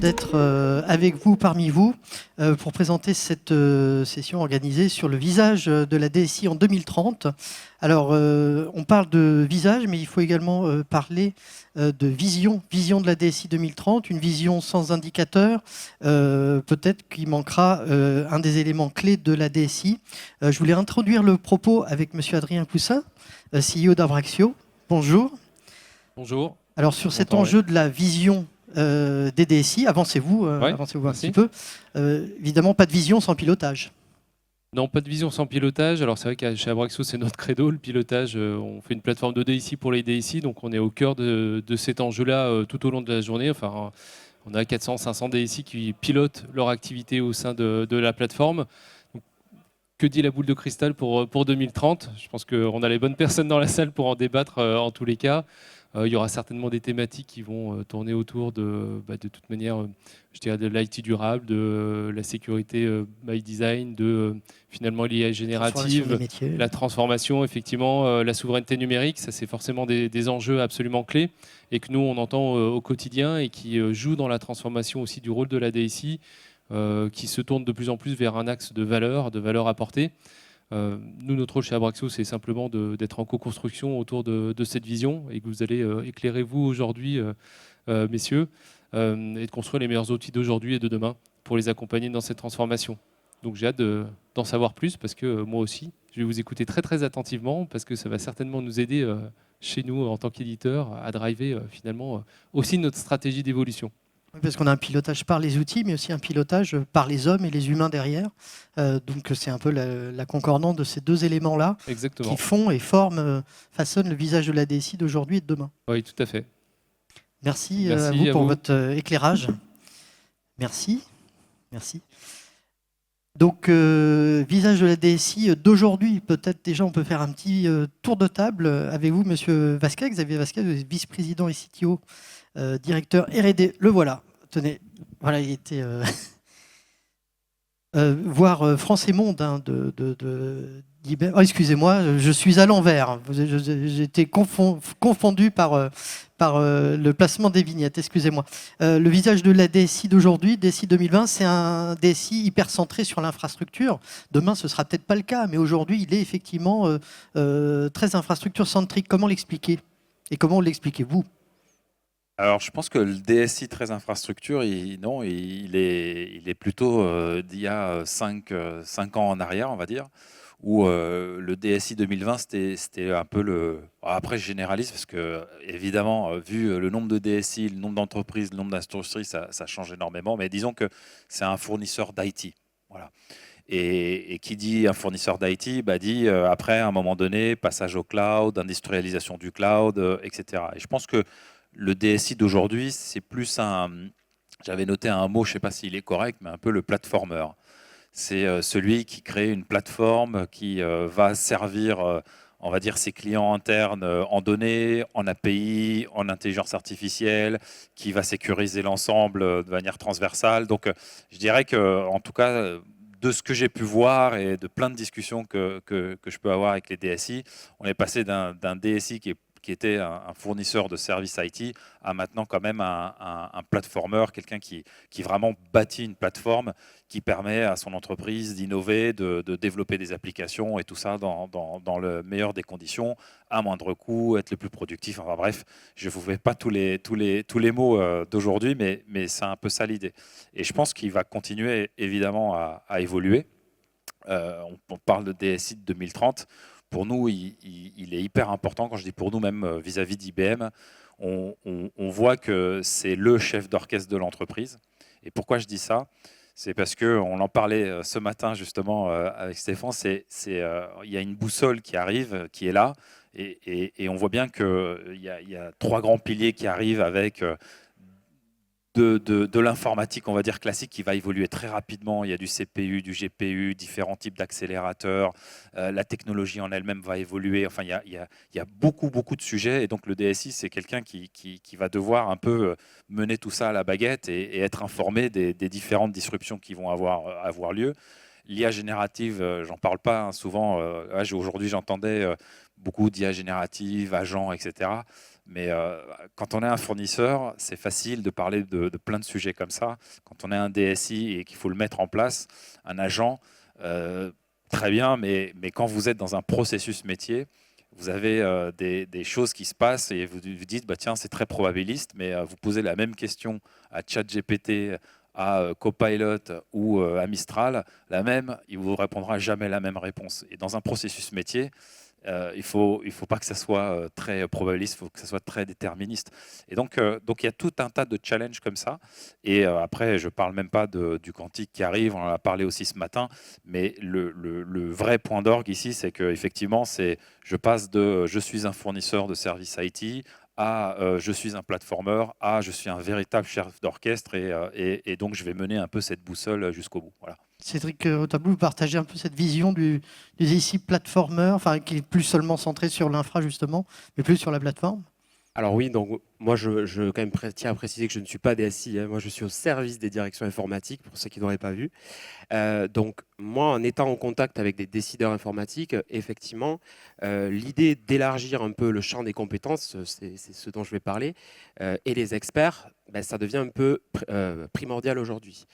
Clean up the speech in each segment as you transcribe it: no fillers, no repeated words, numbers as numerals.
d'être avec vous, parmi vous, pour présenter cette session organisée sur le visage de la DSI en 2030. Alors, on parle de visage, mais il faut également parler de vision de la DSI 2030, une vision sans indicateur. Peut-être qu'il manquera un des éléments clés de la DSI. Je voulais introduire le propos avec Monsieur Adrien Poussin, CEO d'Abraxio. Bonjour. Bonjour. Alors, sur cet enjeu de la vision des DSI, avancez-vous avancez-vous un petit peu. Évidemment, pas de vision sans pilotage. Non, pas de vision sans pilotage. Alors c'est vrai qu'à chez Abraxio, c'est notre credo, le pilotage. On fait une plateforme de DSI pour les DSI, donc on est au cœur de cet enjeu-là tout au long de la journée. Enfin, on a 400-500 DSI qui pilotent leur activité au sein de la plateforme. Donc, que dit la boule de cristal pour 2030 ? Je pense qu'on a les bonnes personnes dans la salle pour en débattre en tous les cas. Il y aura certainement des thématiques qui vont tourner autour de toute manière, je dirais de l'IT durable, de la sécurité by design, de finalement l'IA générative, la transformation, effectivement, la souveraineté numérique. Ça, c'est forcément des enjeux absolument clés et que nous, on entend au quotidien et qui jouent dans la transformation aussi du rôle de la DSI, qui se tourne de plus en plus vers un axe de valeur apportée. Nous, notre rôle chez Abraxio, c'est simplement d'être en co-construction autour de cette vision et que vous allez éclairer, vous, aujourd'hui, messieurs, et de construire les meilleurs outils d'aujourd'hui et de demain pour les accompagner dans cette transformation. Donc j'ai hâte d'en savoir plus parce que moi aussi, je vais vous écouter très très attentivement parce que ça va certainement nous aider chez nous en tant qu'éditeur à driver finalement aussi notre stratégie d'évolution. Oui, parce qu'on a un pilotage par les outils, mais aussi un pilotage par les hommes et les humains derrière. Donc c'est un peu la concordance de ces deux éléments-là. Exactement. Qui font et forment, façonnent le visage de la DSI d'aujourd'hui et de demain. Oui, tout à fait. Merci à vous pour votre éclairage. Merci. Donc, visage de la DSI d'aujourd'hui, peut-être déjà on peut faire un petit tour de table avec vous, Monsieur Vasquez, Xavier Vasquez, vice-président et CTO, directeur R&D. Le voilà. Tenez, voilà, il était voir France et Monde oh, excusez-moi, je suis à l'envers. J'ai été confondu par le placement des vignettes. Excusez-moi. Le visage de la DSI d'aujourd'hui, DSI 2020, c'est un DSI hyper centré sur l'infrastructure. Demain, ce ne sera peut-être pas le cas, mais aujourd'hui, il est effectivement très infrastructure-centrique. Comment l'expliquer ? Et comment l'expliquez-vous ? Alors, je pense que le DSI très infrastructure, il est plutôt d'il y a 5 ans en arrière, on va dire, où le DSI 2020, c'était un peu le... Après, je généralise parce que, évidemment, vu le nombre de DSI, le nombre d'entreprises, le nombre d'industries, ça change énormément, mais disons que c'est un fournisseur d'IT. Voilà. Et qui dit un fournisseur d'IT, dit après, à un moment donné, passage au cloud, industrialisation du cloud, etc. Et je pense que le DSI d'aujourd'hui, c'est plus j'avais noté un mot, je ne sais pas s'il est correct, mais un peu le platformer. C'est celui qui crée une plateforme qui va servir, on va dire, ses clients internes en données, en API, en intelligence artificielle, qui va sécuriser l'ensemble de manière transversale. Donc, je dirais que, en tout cas, de ce que j'ai pu voir et de plein de discussions que je peux avoir avec les DSI, on est passé d'un DSI qui était un fournisseur de services IT, à maintenant quand même un platformer, quelqu'un qui vraiment bâtit une plateforme qui permet à son entreprise d'innover, de développer des applications et tout ça dans le meilleur des conditions, à moindre coût, être le plus productif. Enfin bref, je ne vous fais pas tous les mots d'aujourd'hui, mais c'est un peu ça l'idée. Et je pense qu'il va continuer évidemment à évoluer. On parle de DSI de 2030. Pour nous, il est hyper important. Quand je dis pour nous, même vis-à-vis d'IBM, on voit que c'est le chef d'orchestre de l'entreprise. Et pourquoi je dis ça ? C'est parce qu'on en parlait ce matin justement avec Stéphane. Il y a une boussole qui arrive, qui est là. Et on voit bien qu'il y a 3 grands piliers qui arrivent avec... de l'informatique, on va dire classique, qui va évoluer très rapidement. Il y a du CPU, du GPU, différents types d'accélérateurs. La technologie en elle-même va évoluer. Enfin, il y a beaucoup de sujets. Et donc, le DSI, c'est quelqu'un qui va devoir un peu mener tout ça à la baguette et être informé des différentes disruptions qui vont avoir lieu. L'IA générative, j'en parle pas souvent. Aujourd'hui, j'entendais beaucoup d'IA générative, agents, etc. Mais quand on est un fournisseur, c'est facile de parler de plein de sujets comme ça. Quand on est un DSI et qu'il faut le mettre en place, un agent, très bien, mais quand vous êtes dans un processus métier, vous avez des choses qui se passent et vous vous dites, bah, tiens, c'est très probabiliste, mais vous posez la même question à ChatGPT, à Copilot ou à Mistral, la même, il vous répondra jamais la même réponse. Et dans un processus métier, il faut pas que ça soit très probabiliste, il faut que ça soit très déterministe. Et donc il y a tout un tas de challenges comme ça. Et après, je ne parle même pas du quantique qui arrive, on en a parlé aussi ce matin, mais le vrai point d'orgue ici, c'est qu'effectivement, je passe de je suis un fournisseur de services IT à je suis un platformer, à je suis un véritable chef d'orchestre et donc je vais mener un peu cette boussole jusqu'au bout. Voilà. Cédric Rotable, vous partagez un peu cette vision du DSI platformer, enfin, qui est plus seulement centré sur l'infra justement, mais plus sur la plateforme. Alors oui, donc moi je quand même tiens à préciser que je ne suis pas DSI, hein. Moi je suis au service des directions informatiques, pour ceux qui n'auraient pas vu. Donc moi, en étant en contact avec des décideurs informatiques, effectivement, l'idée d'élargir un peu le champ des compétences, c'est ce dont je vais parler, et les experts, ben, ça devient un peu primordial aujourd'hui.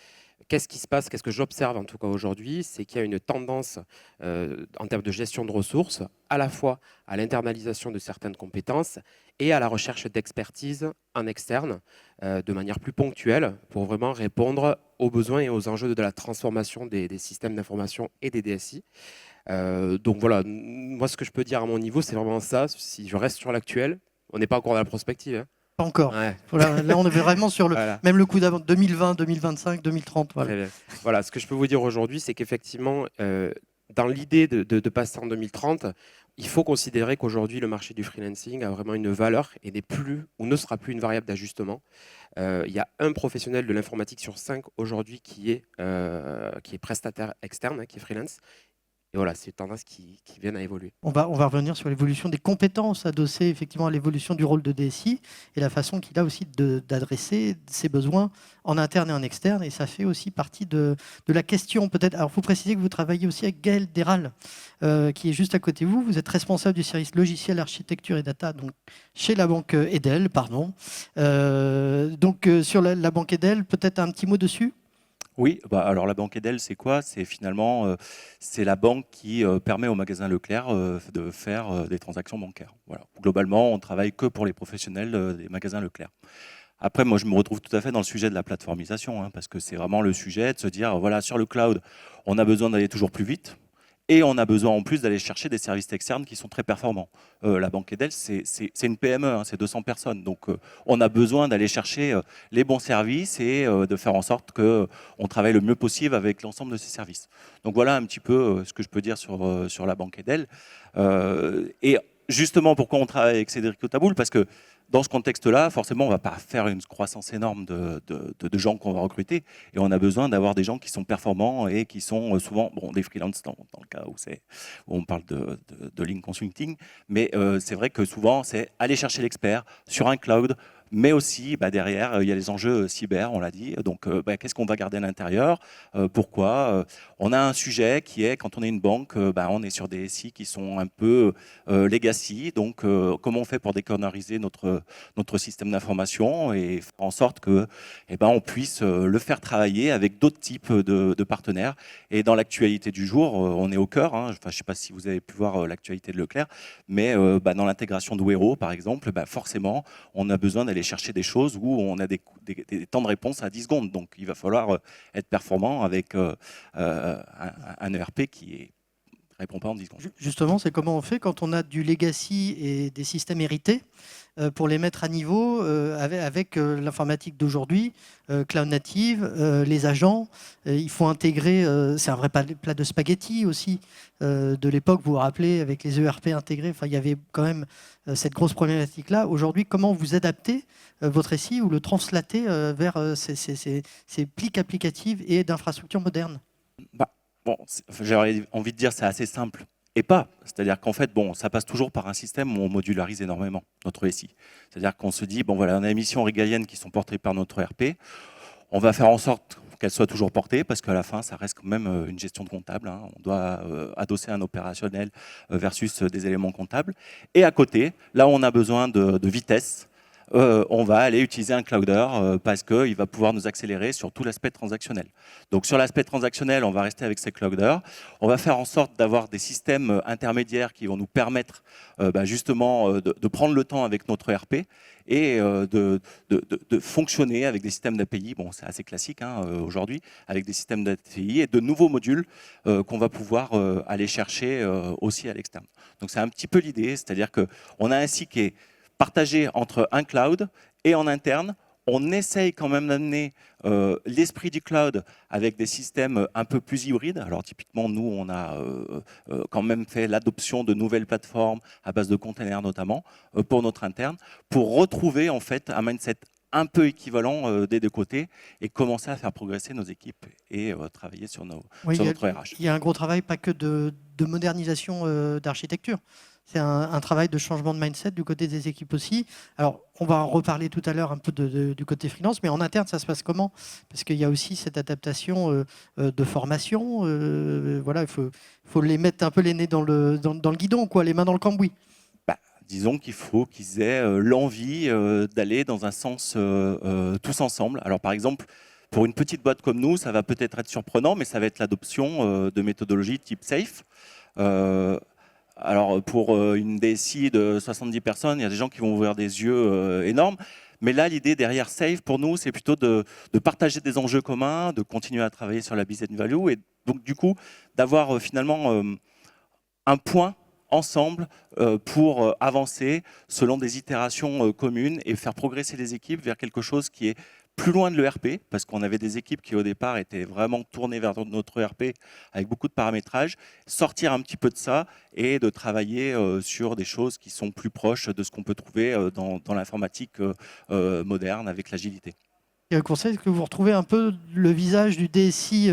Qu'est-ce qui se passe? Qu'est-ce que j'observe en tout cas aujourd'hui? C'est qu'il y a une tendance en termes de gestion de ressources, à la fois à l'internalisation de certaines compétences et à la recherche d'expertise en externe de manière plus ponctuelle pour vraiment répondre aux besoins et aux enjeux de la transformation des systèmes d'information et des DSI. Donc voilà, moi ce que je peux dire à mon niveau, c'est vraiment ça. Si je reste sur l'actuel, on n'est pas encore dans la prospective, hein. Pas encore. Ouais. Voilà, là, on est vraiment sur Voilà. même le coup d'avant 2020, 2025, 2030. Voilà. Très bien. Voilà, ce que je peux vous dire aujourd'hui, c'est qu'effectivement, dans l'idée de passer en 2030, il faut considérer qu'aujourd'hui, le marché du freelancing a vraiment une valeur et n'est plus ou ne sera plus une variable d'ajustement. Il y a un professionnel de l'informatique sur 5 aujourd'hui qui est prestataire externe, hein, qui est freelance. Et voilà, c'est une tendance qui vient à évoluer. On va revenir sur l'évolution des compétences adossées effectivement à l'évolution du rôle de DSI et la façon qu'il a aussi d'adresser ses besoins en interne et en externe. Et ça fait aussi partie de la question peut-être. Alors, il faut préciser que vous travaillez aussi avec Gaël Déral, qui est juste à côté de vous. Vous êtes responsable du service logiciel, architecture et data donc, chez la banque Edel. Pardon. Sur la banque Edel, peut-être un petit mot dessus? Oui, bah alors la banque Edel, c'est quoi? C'est finalement c'est la banque qui permet au magasin Leclerc de faire des transactions bancaires. Voilà. Globalement, on travaille que pour les professionnels des magasins Leclerc. Après, moi, je me retrouve tout à fait dans le sujet de la plateformisation, hein, parce que c'est vraiment le sujet de se dire, voilà, sur le cloud, on a besoin d'aller toujours plus vite. Et on a besoin en plus d'aller chercher des services externes qui sont très performants. La banque Edel, c'est une PME, hein, c'est 200 personnes. Donc on a besoin d'aller chercher les bons services et de faire en sorte qu'on travaille le mieux possible avec l'ensemble de ces services. Donc voilà un petit peu ce que je peux dire sur la banque Edel. Et justement, pourquoi on travaille avec Cédric Rotable? Parce que dans ce contexte-là, forcément, on ne va pas faire une croissance énorme de gens qu'on va recruter. Et on a besoin d'avoir des gens qui sont performants et qui sont souvent des freelances dans le cas où on parle de Lean Consulting. Mais c'est vrai que souvent, c'est aller chercher l'expert sur un cloud. Mais aussi, derrière, il y a les enjeux cyber, on l'a dit. Donc, qu'est-ce qu'on va garder à l'intérieur? Pourquoi? On a un sujet qui est, quand on est une banque, on est sur des SI qui sont un peu legacy. Donc, comment on fait pour décorneriser notre système d'information et faire en sorte que, on puisse le faire travailler avec d'autres types de partenaires. Et dans l'actualité du jour, on est au cœur. Hein. Enfin, je ne sais pas si vous avez pu voir l'actualité de Leclerc, mais dans l'intégration de Wero, par exemple, forcément, on a besoin d'aller chercher des choses où on a des temps de réponse à 10 secondes. Donc, il va falloir être performant avec un ERP qui répond pas en 10 secondes. Justement, c'est comment on fait quand on a du legacy et des systèmes hérités pour les mettre à niveau avec l'informatique d'aujourd'hui, cloud native, les agents. Il faut intégrer, c'est un vrai plat de spaghetti aussi de l'époque, vous vous rappelez, avec les ERP intégrés. Enfin, il y avait quand même cette grosse problématique-là. Aujourd'hui, comment vous adaptez votre SI ou le translatez vers ces pliques applicatives et d'infrastructures modernes? J'aurais envie de dire c'est assez simple. Et pas. C'est-à-dire qu'en fait, ça passe toujours par un système où on modularise énormément notre SI. C'est-à-dire qu'on se dit, on a des missions régaliennes qui sont portées par notre ERP. On va faire en sorte qu'elle soit toujours portée, parce qu'à la fin, ça reste quand même une gestion de comptable. Hein. On doit adosser un opérationnel versus des éléments comptables. Et à côté, là où on a besoin de vitesse, on va aller utiliser un clouder parce qu'il va pouvoir nous accélérer sur tout l'aspect transactionnel. Donc sur l'aspect transactionnel, on va rester avec ces clouders. On va faire en sorte d'avoir des systèmes intermédiaires qui vont nous permettre justement de prendre le temps avec notre ERP et de fonctionner avec des systèmes d'API. Bon, c'est assez classique hein, aujourd'hui, avec des systèmes d'API et de nouveaux modules qu'on va pouvoir aller chercher aussi à l'externe. Donc c'est un petit peu l'idée, c'est-à-dire qu'on a un SI qui est partagé entre un cloud et en interne. On essaye quand même d'amener l'esprit du cloud avec des systèmes un peu plus hybrides. Alors typiquement, nous, on a quand même fait l'adoption de nouvelles plateformes à base de containers notamment pour notre interne, pour retrouver en fait un mindset un peu équivalent des deux côtés et commencer à faire progresser nos équipes et travailler sur notre RH. Il y a un gros travail, pas que de modernisation d'architecture. C'est un travail de changement de mindset du côté des équipes aussi. Alors, on va en reparler tout à l'heure un peu du côté freelance, mais en interne, ça se passe comment? Parce qu'il y a aussi cette adaptation de formation. Voilà, il faut les mettre un peu les nez dans le guidon, quoi, les mains dans le cambouis. Disons qu'il faut qu'ils aient l'envie d'aller dans un sens tous ensemble. Alors, par exemple, pour une petite boîte comme nous, ça va peut-être être surprenant, mais ça va être l'adoption de méthodologies type SAFe. Alors pour une DSI de 70 personnes, il y a des gens qui vont ouvrir des yeux énormes. Mais là, l'idée derrière SAFe, pour nous, c'est plutôt de partager des enjeux communs, de continuer à travailler sur la business value et donc du coup d'avoir finalement un point ensemble pour avancer selon des itérations communes et faire progresser les équipes vers quelque chose qui est plus loin de l'ERP, parce qu'on avait des équipes qui au départ étaient vraiment tournées vers notre ERP avec beaucoup de paramétrage, sortir un petit peu de ça et de travailler sur des choses qui sont plus proches de ce qu'on peut trouver dans l'informatique moderne avec l'agilité. Conseil, est-ce que vous retrouvez un peu le visage du DSI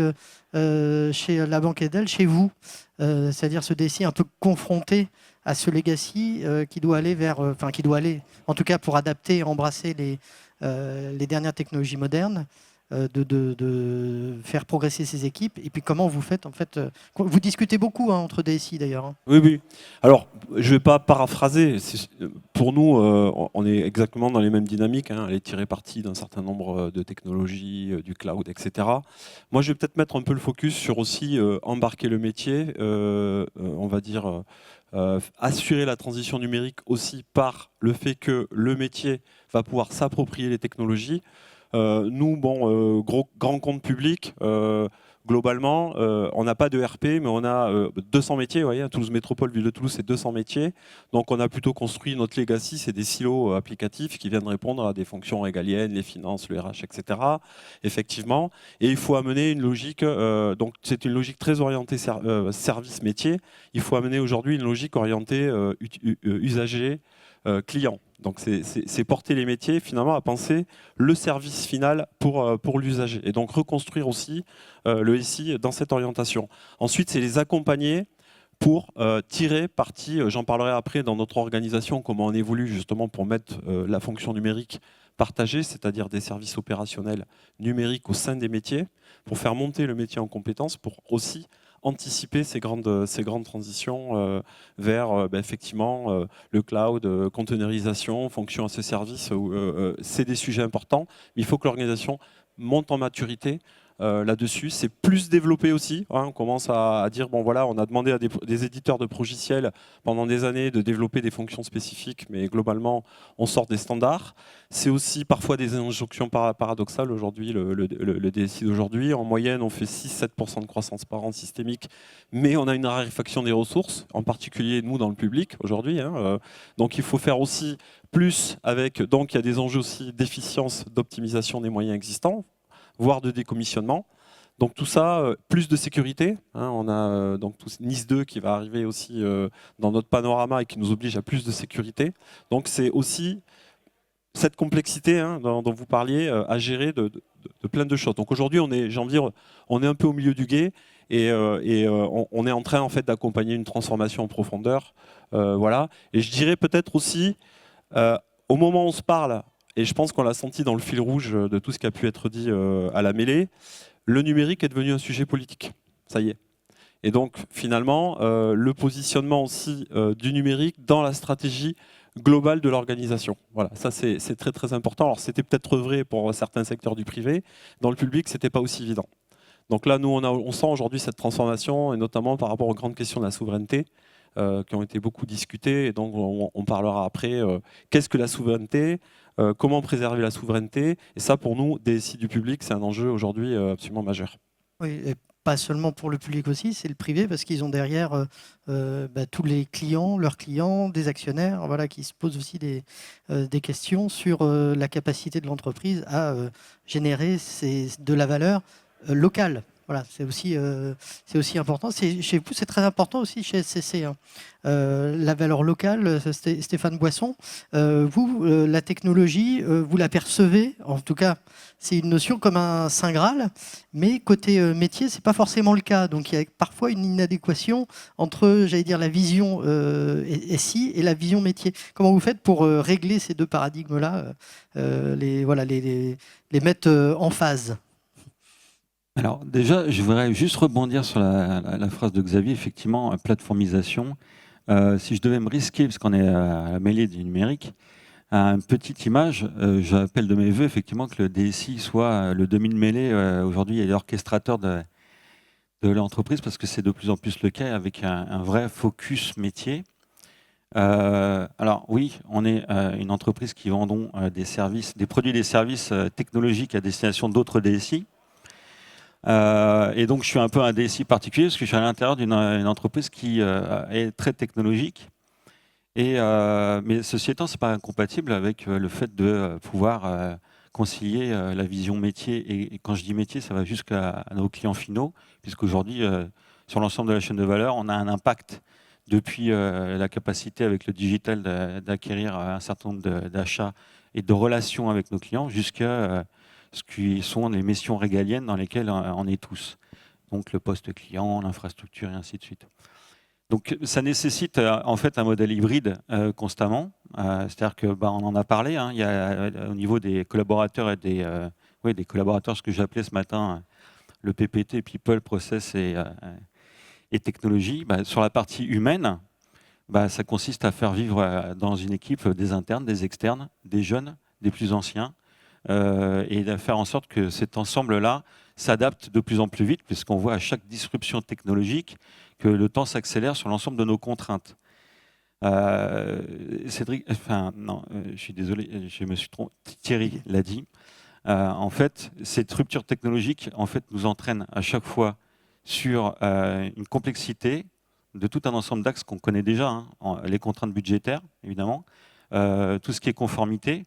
chez la Banque Edel, chez vous, c'est-à-dire ce DSI un peu confronté à ce legacy qui doit aller vers, qui doit aller, en tout cas pour adapter et embrasser les dernières technologies modernes, de faire progresser ces équipes. Et puis comment vous faites en fait, vous discutez beaucoup hein, entre DSI d'ailleurs. Hein. Oui, oui. Alors, je ne vais pas paraphraser. Pour nous, on est exactement dans les mêmes dynamiques. Hein, aller tirer parti d'un certain nombre de technologies, du cloud, etc. Moi, je vais peut-être mettre un peu le focus sur aussi embarquer le métier, on va dire assurer la transition numérique aussi par le fait que le métier va pouvoir s'approprier les technologies. Nous, bon, grand compte public, globalement, on n'a pas de RP, mais on a 200 métiers. Vous voyez, Toulouse Métropole, Ville de Toulouse, c'est 200 métiers. Donc, on a plutôt construit notre legacy, c'est des silos applicatifs qui viennent répondre à des fonctions régaliennes, les finances, le RH, etc. Effectivement. Et il faut amener une logique, donc c'est une logique très orientée service métier. Il faut amener aujourd'hui une logique orientée usager, client. Donc c'est porter les métiers finalement à penser le service final pour l'usager et donc reconstruire aussi le SI dans cette orientation. Ensuite, c'est les accompagner pour tirer parti, j'en parlerai après dans notre organisation, comment on évolue justement pour mettre la fonction numérique partagée, c'est-à-dire des services opérationnels numériques au sein des métiers, pour faire monter le métier en compétences, pour aussi anticiper ces grandes transitions vers effectivement le cloud, containerisation, fonction à ce service. C'est des sujets importants, mais il faut que l'organisation monte en maturité là-dessus. C'est plus développé aussi. Hein. On commence à dire, bon voilà, on a demandé à des éditeurs de progiciels pendant des années de développer des fonctions spécifiques, mais globalement, on sort des standards. C'est aussi parfois des injonctions paradoxales aujourd'hui, le DSI d'aujourd'hui. En moyenne, on fait 6-7% de croissance par an systémique, mais on a une raréfaction des ressources, en particulier nous dans le public aujourd'hui. Hein. Donc il faut faire aussi plus avec, donc il y a des enjeux aussi d'efficience, d'optimisation des moyens existants, voire de décommissionnement. Donc tout ça, plus de sécurité. Hein, on a donc NIS 2 qui va arriver aussi dans notre panorama et qui nous oblige à plus de sécurité. Donc c'est aussi cette complexité hein, dont vous parliez à gérer de plein de choses. Donc aujourd'hui, on est un peu au milieu du gué et on est en train en fait d'accompagner une transformation en profondeur. Voilà. Et je dirais peut-être aussi, au moment où on se parle, et je pense qu'on l'a senti dans le fil rouge de tout ce qui a pu être dit à la mêlée, le numérique est devenu un sujet politique. Ça y est. Et donc, finalement, le positionnement aussi du numérique dans la stratégie globale de l'organisation. Voilà, ça c'est très très important. Alors, c'était peut-être vrai pour certains secteurs du privé. Dans le public, c'était pas aussi évident. Donc là, nous, on sent aujourd'hui cette transformation, et notamment par rapport aux grandes questions de la souveraineté, qui ont été beaucoup discutées. Et donc, on parlera après, qu'est-ce que la souveraineté, comment préserver la souveraineté. Et ça, pour nous, DSI du public, c'est un enjeu aujourd'hui absolument majeur. Oui, et pas seulement pour le public aussi, c'est le privé, parce qu'ils ont derrière tous les clients, leurs clients, des actionnaires, voilà, qui se posent aussi des questions sur la capacité de l'entreprise à générer de la valeur locale. Voilà, c'est aussi important. Chez vous, c'est très important aussi chez SCC. Hein. La valeur locale, Stéphane Boisson, vous, la technologie, vous la percevez, en tout cas, c'est une notion comme un saint Graal, mais côté métier, c'est pas forcément le cas. Donc il y a parfois une inadéquation entre, j'allais dire, la vision SI et la vision métier. Comment vous faites pour régler ces deux paradigmes-là, les mettre en phase? Alors déjà, je voudrais juste rebondir sur la phrase de Xavier, effectivement, plateformisation. Si je devais me risquer, parce qu'on est à la mêlée du numérique, à une petite image, j'appelle de mes voeux effectivement que le DSI soit le demi-mêlée aujourd'hui et l'orchestrateur de l'entreprise, parce que c'est de plus en plus le cas avec un vrai focus métier. Alors oui, on est une entreprise qui vendons des services, des produits et des services technologiques à destination d'autres DSI. Et donc je suis un peu un DSI particulier parce que je suis à l'intérieur d'une entreprise qui est très technologique. Mais ceci étant, c'est pas incompatible avec le fait de pouvoir concilier la vision métier. Et quand je dis métier, ça va jusqu'à nos clients finaux, puisqu'aujourd'hui, sur l'ensemble de la chaîne de valeur, on a un impact depuis la capacité avec le digital d'acquérir un certain nombre d'achats et de relations avec nos clients jusqu'à ce qui sont les missions régaliennes dans lesquelles on est tous. Donc le poste client, l'infrastructure et ainsi de suite. Donc ça nécessite en fait un modèle hybride constamment. C'est-à-dire que on en a parlé. Hein, il y a au niveau des collaborateurs et des collaborateurs, ce que j'appelais ce matin le PPT, People, Process et Technologie. Sur la partie humaine, ça consiste à faire vivre dans une équipe des internes, des externes, des jeunes, des plus anciens, et de faire en sorte que cet ensemble-là s'adapte de plus en plus vite, puisqu'on voit à chaque disruption technologique que le temps s'accélère sur l'ensemble de nos contraintes. Cédric, je suis désolé, je me suis trompé. Thierry l'a dit. En fait, cette rupture technologique nous entraîne à chaque fois sur une complexité de tout un ensemble d'axes qu'on connaît déjà, les contraintes budgétaires, évidemment, tout ce qui est conformité.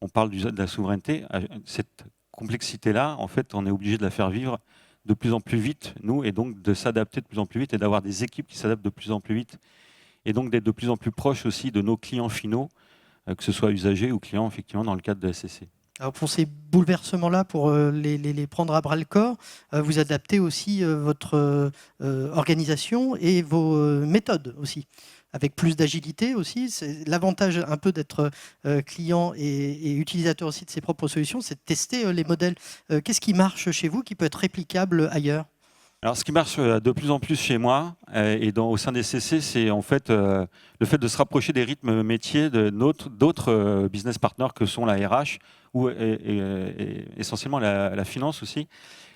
On parle de la souveraineté. Cette complexité-là, en fait, on est obligé de la faire vivre de plus en plus vite, nous, et donc de s'adapter de plus en plus vite et d'avoir des équipes qui s'adaptent de plus en plus vite, et donc d'être de plus en plus proches aussi de nos clients finaux, que ce soit usagers ou clients, effectivement, dans le cadre de SCC. Alors pour ces bouleversements-là, pour les prendre à bras-le-corps, vous adaptez aussi votre organisation et vos méthodes aussi, avec plus d'agilité aussi. C'est l'avantage un peu d'être client et utilisateur aussi de ses propres solutions, c'est de tester les modèles. Qu'est-ce qui marche chez vous qui peut être réplicable ailleurs ? Alors, ce qui marche de plus en plus chez moi et au sein des CC, c'est en fait le fait de se rapprocher des rythmes métiers d'autres business partners que sont la RH ou essentiellement la finance aussi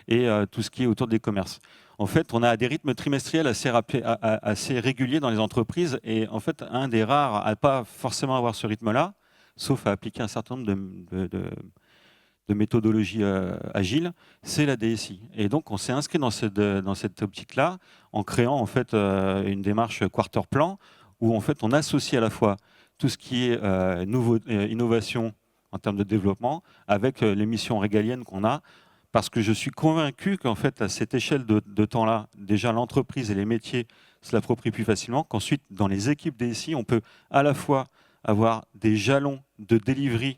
et tout ce qui est autour des commerces. En fait, on a des rythmes trimestriels assez réguliers dans les entreprises et en fait, un des rares à pas forcément avoir ce rythme-là, sauf à appliquer un certain nombre de méthodologie agile, c'est la DSI. Et donc, on s'est inscrit dans cette optique-là en créant en fait une démarche quarter plan où en fait on associe à la fois tout ce qui est innovation en termes de développement avec les missions régaliennes qu'on a, parce que je suis convaincu qu'en fait à cette échelle de temps-là, déjà l'entreprise et les métiers se l'approprient plus facilement, qu'ensuite dans les équipes DSI, on peut à la fois avoir des jalons de delivery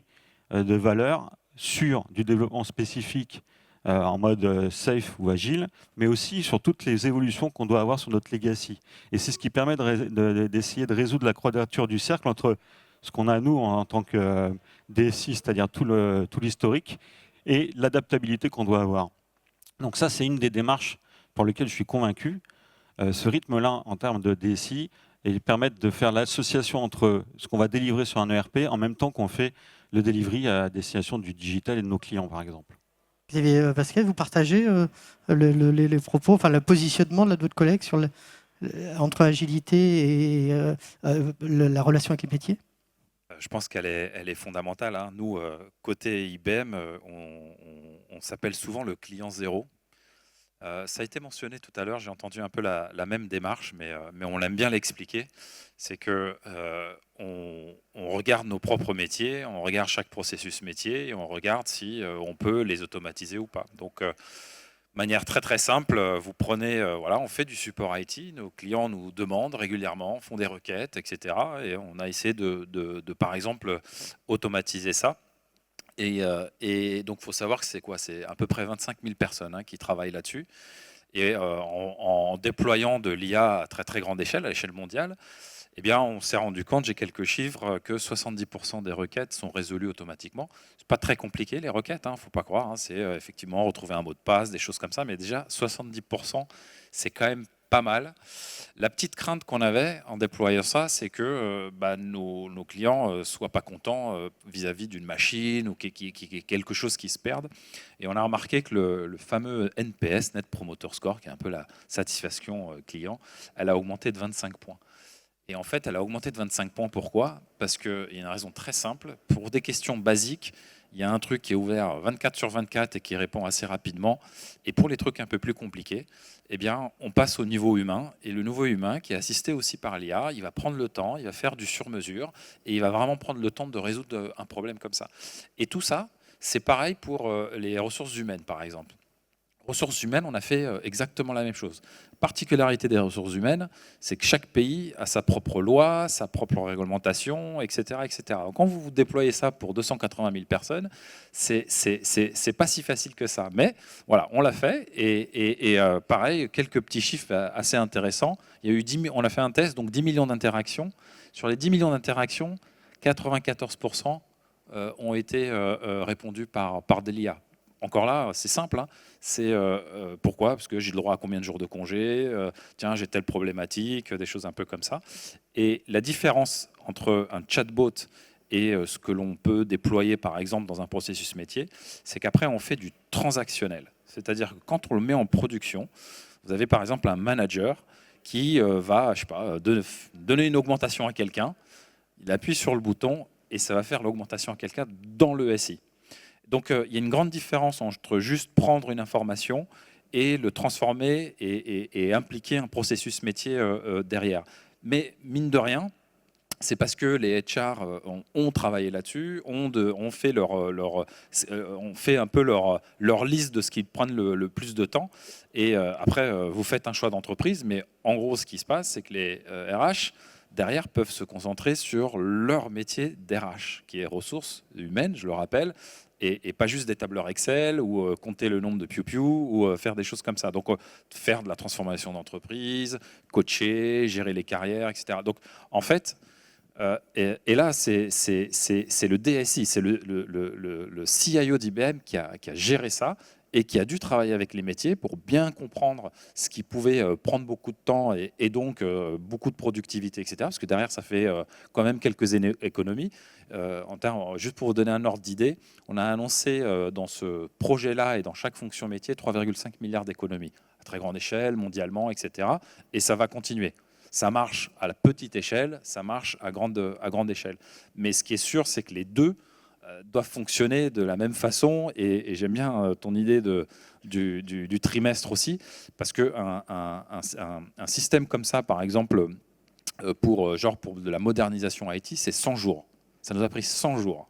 de valeur sur du développement spécifique en mode safe ou agile, mais aussi sur toutes les évolutions qu'on doit avoir sur notre legacy. Et c'est ce qui permet d'essayer de résoudre la quadrature du cercle entre ce qu'on a nous en tant que DSI, c'est-à-dire tout l'historique, et l'adaptabilité qu'on doit avoir. Donc ça, c'est une des démarches pour lesquelles je suis convaincu. Ce rythme-là, en termes de DSI, et permettre de faire l'association entre ce qu'on va délivrer sur un ERP en même temps qu'on fait le delivery à destination du digital et de nos clients, par exemple. Xavier Vasquez, vous partagez les propos, enfin le positionnement de votre collègue sur entre agilité et la relation avec les métiers? Je pense qu'elle est fondamentale, hein. Nous, côté IBM, on s'appelle souvent le client zéro. Ça a été mentionné tout à l'heure, j'ai entendu un peu la même démarche, mais on aime bien l'expliquer. C'est que on regarde nos propres métiers, on regarde chaque processus métier et on regarde si on peut les automatiser ou pas. Donc, manière très très simple, vous prenez, voilà, on fait du support IT, nos clients nous demandent régulièrement, font des requêtes, etc. Et on a essayé de par exemple, automatiser ça. Et donc, il faut savoir que c'est quoi? C'est à peu près 25 000 personnes, hein, qui travaillent là-dessus. Et en déployant de l'IA à très très grande échelle, à l'échelle mondiale, eh bien, on s'est rendu compte, j'ai quelques chiffres, que 70% des requêtes sont résolues automatiquement. C'est pas très compliqué les requêtes, hein, faut pas croire, hein, c'est effectivement retrouver un mot de passe, des choses comme ça, mais déjà 70%, c'est quand même pas mal. La petite crainte qu'on avait en déployant ça, c'est que nos clients soient pas contents vis-à-vis d'une machine ou qu'il y ait quelque chose qui se perde. Et on a remarqué que le fameux NPS, Net Promoter Score, qui est un peu la satisfaction client, elle a augmenté de 25 points. Et en fait, elle a augmenté de 25 points. Pourquoi? Parce qu'il y a une raison très simple. Pour des questions basiques, il y a un truc qui est ouvert 24/24 et qui répond assez rapidement. Et pour les trucs un peu plus compliqués, eh bien, on passe au niveau humain. Et le niveau humain, qui est assisté aussi par l'IA, il va prendre le temps, il va faire du sur-mesure et il va vraiment prendre le temps de résoudre un problème comme ça. Et tout ça, c'est pareil pour les ressources humaines, par exemple. Ressources humaines, on a fait exactement la même chose. Particularité des ressources humaines, c'est que chaque pays a sa propre loi, sa propre réglementation, etc., etc. Donc, quand vous déployez ça pour 280 000 personnes, c'est pas si facile que ça. Mais voilà, on l'a fait. Et pareil, quelques petits chiffres assez intéressants. Il y a eu on a fait un test, donc 10 millions d'interactions. Sur les 10 millions d'interactions, 94% ont été répondus par de l'IA. Encore là, c'est simple, hein. C'est pourquoi? Parce que j'ai le droit à combien de jours de congé, tiens, j'ai telle problématique, des choses un peu comme ça. Et la différence entre un chatbot et ce que l'on peut déployer, par exemple, dans un processus métier, c'est qu'après, on fait du transactionnel. C'est-à-dire que quand on le met en production, vous avez par exemple un manager qui va, je sais pas, donner une augmentation à quelqu'un, il appuie sur le bouton et ça va faire l'augmentation à quelqu'un dans le SI. Donc, il y a une grande différence entre juste prendre une information et le transformer et impliquer un processus métier derrière. Mais mine de rien, c'est parce que les HR ont travaillé là-dessus, ont fait un peu leur liste de ce qui prend le plus de temps. Et après, vous faites un choix d'entreprise, mais en gros, ce qui se passe, c'est que les RH, derrière, peuvent se concentrer sur leur métier d'RH, qui est ressources humaines, je le rappelle, et pas juste des tableurs Excel ou compter le nombre de piou-piou ou faire des choses comme ça. Donc, faire de la transformation d'entreprise, coacher, gérer les carrières, etc. Donc, en fait, et là, c'est le DSI, c'est le CIO d'IBM qui a géré ça et qui a dû travailler avec les métiers pour bien comprendre ce qui pouvait prendre beaucoup de temps et donc beaucoup de productivité, etc. Parce que derrière, ça fait quand même quelques économies. Juste pour vous donner un ordre d'idée, on a annoncé dans ce projet-là et dans chaque fonction métier 3,5 milliards d'économies à très grande échelle, mondialement, etc. Et ça va continuer. Ça marche à la petite échelle, ça marche à grande échelle. Mais ce qui est sûr, c'est que les deux doivent fonctionner de la même façon. Et j'aime bien ton idée du trimestre aussi, parce qu'un système comme ça, par exemple, pour de la modernisation IT, c'est 100 jours. Ça nous a pris 100 jours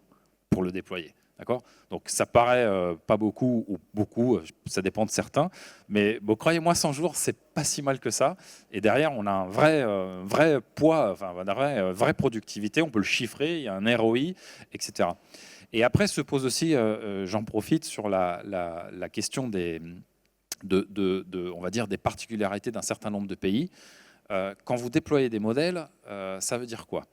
pour le déployer. D'accord? Donc ça paraît pas beaucoup ou beaucoup, ça dépend de certains, mais bon, croyez-moi, 100 jours, c'est pas si mal que ça. Et derrière, on a un vrai poids, enfin une vraie productivité, on peut le chiffrer, il y a un ROI, etc. Et après se pose aussi, j'en profite sur la question on va dire des particularités d'un certain nombre de pays. Quand vous déployez des modèles, ça veut dire quoi?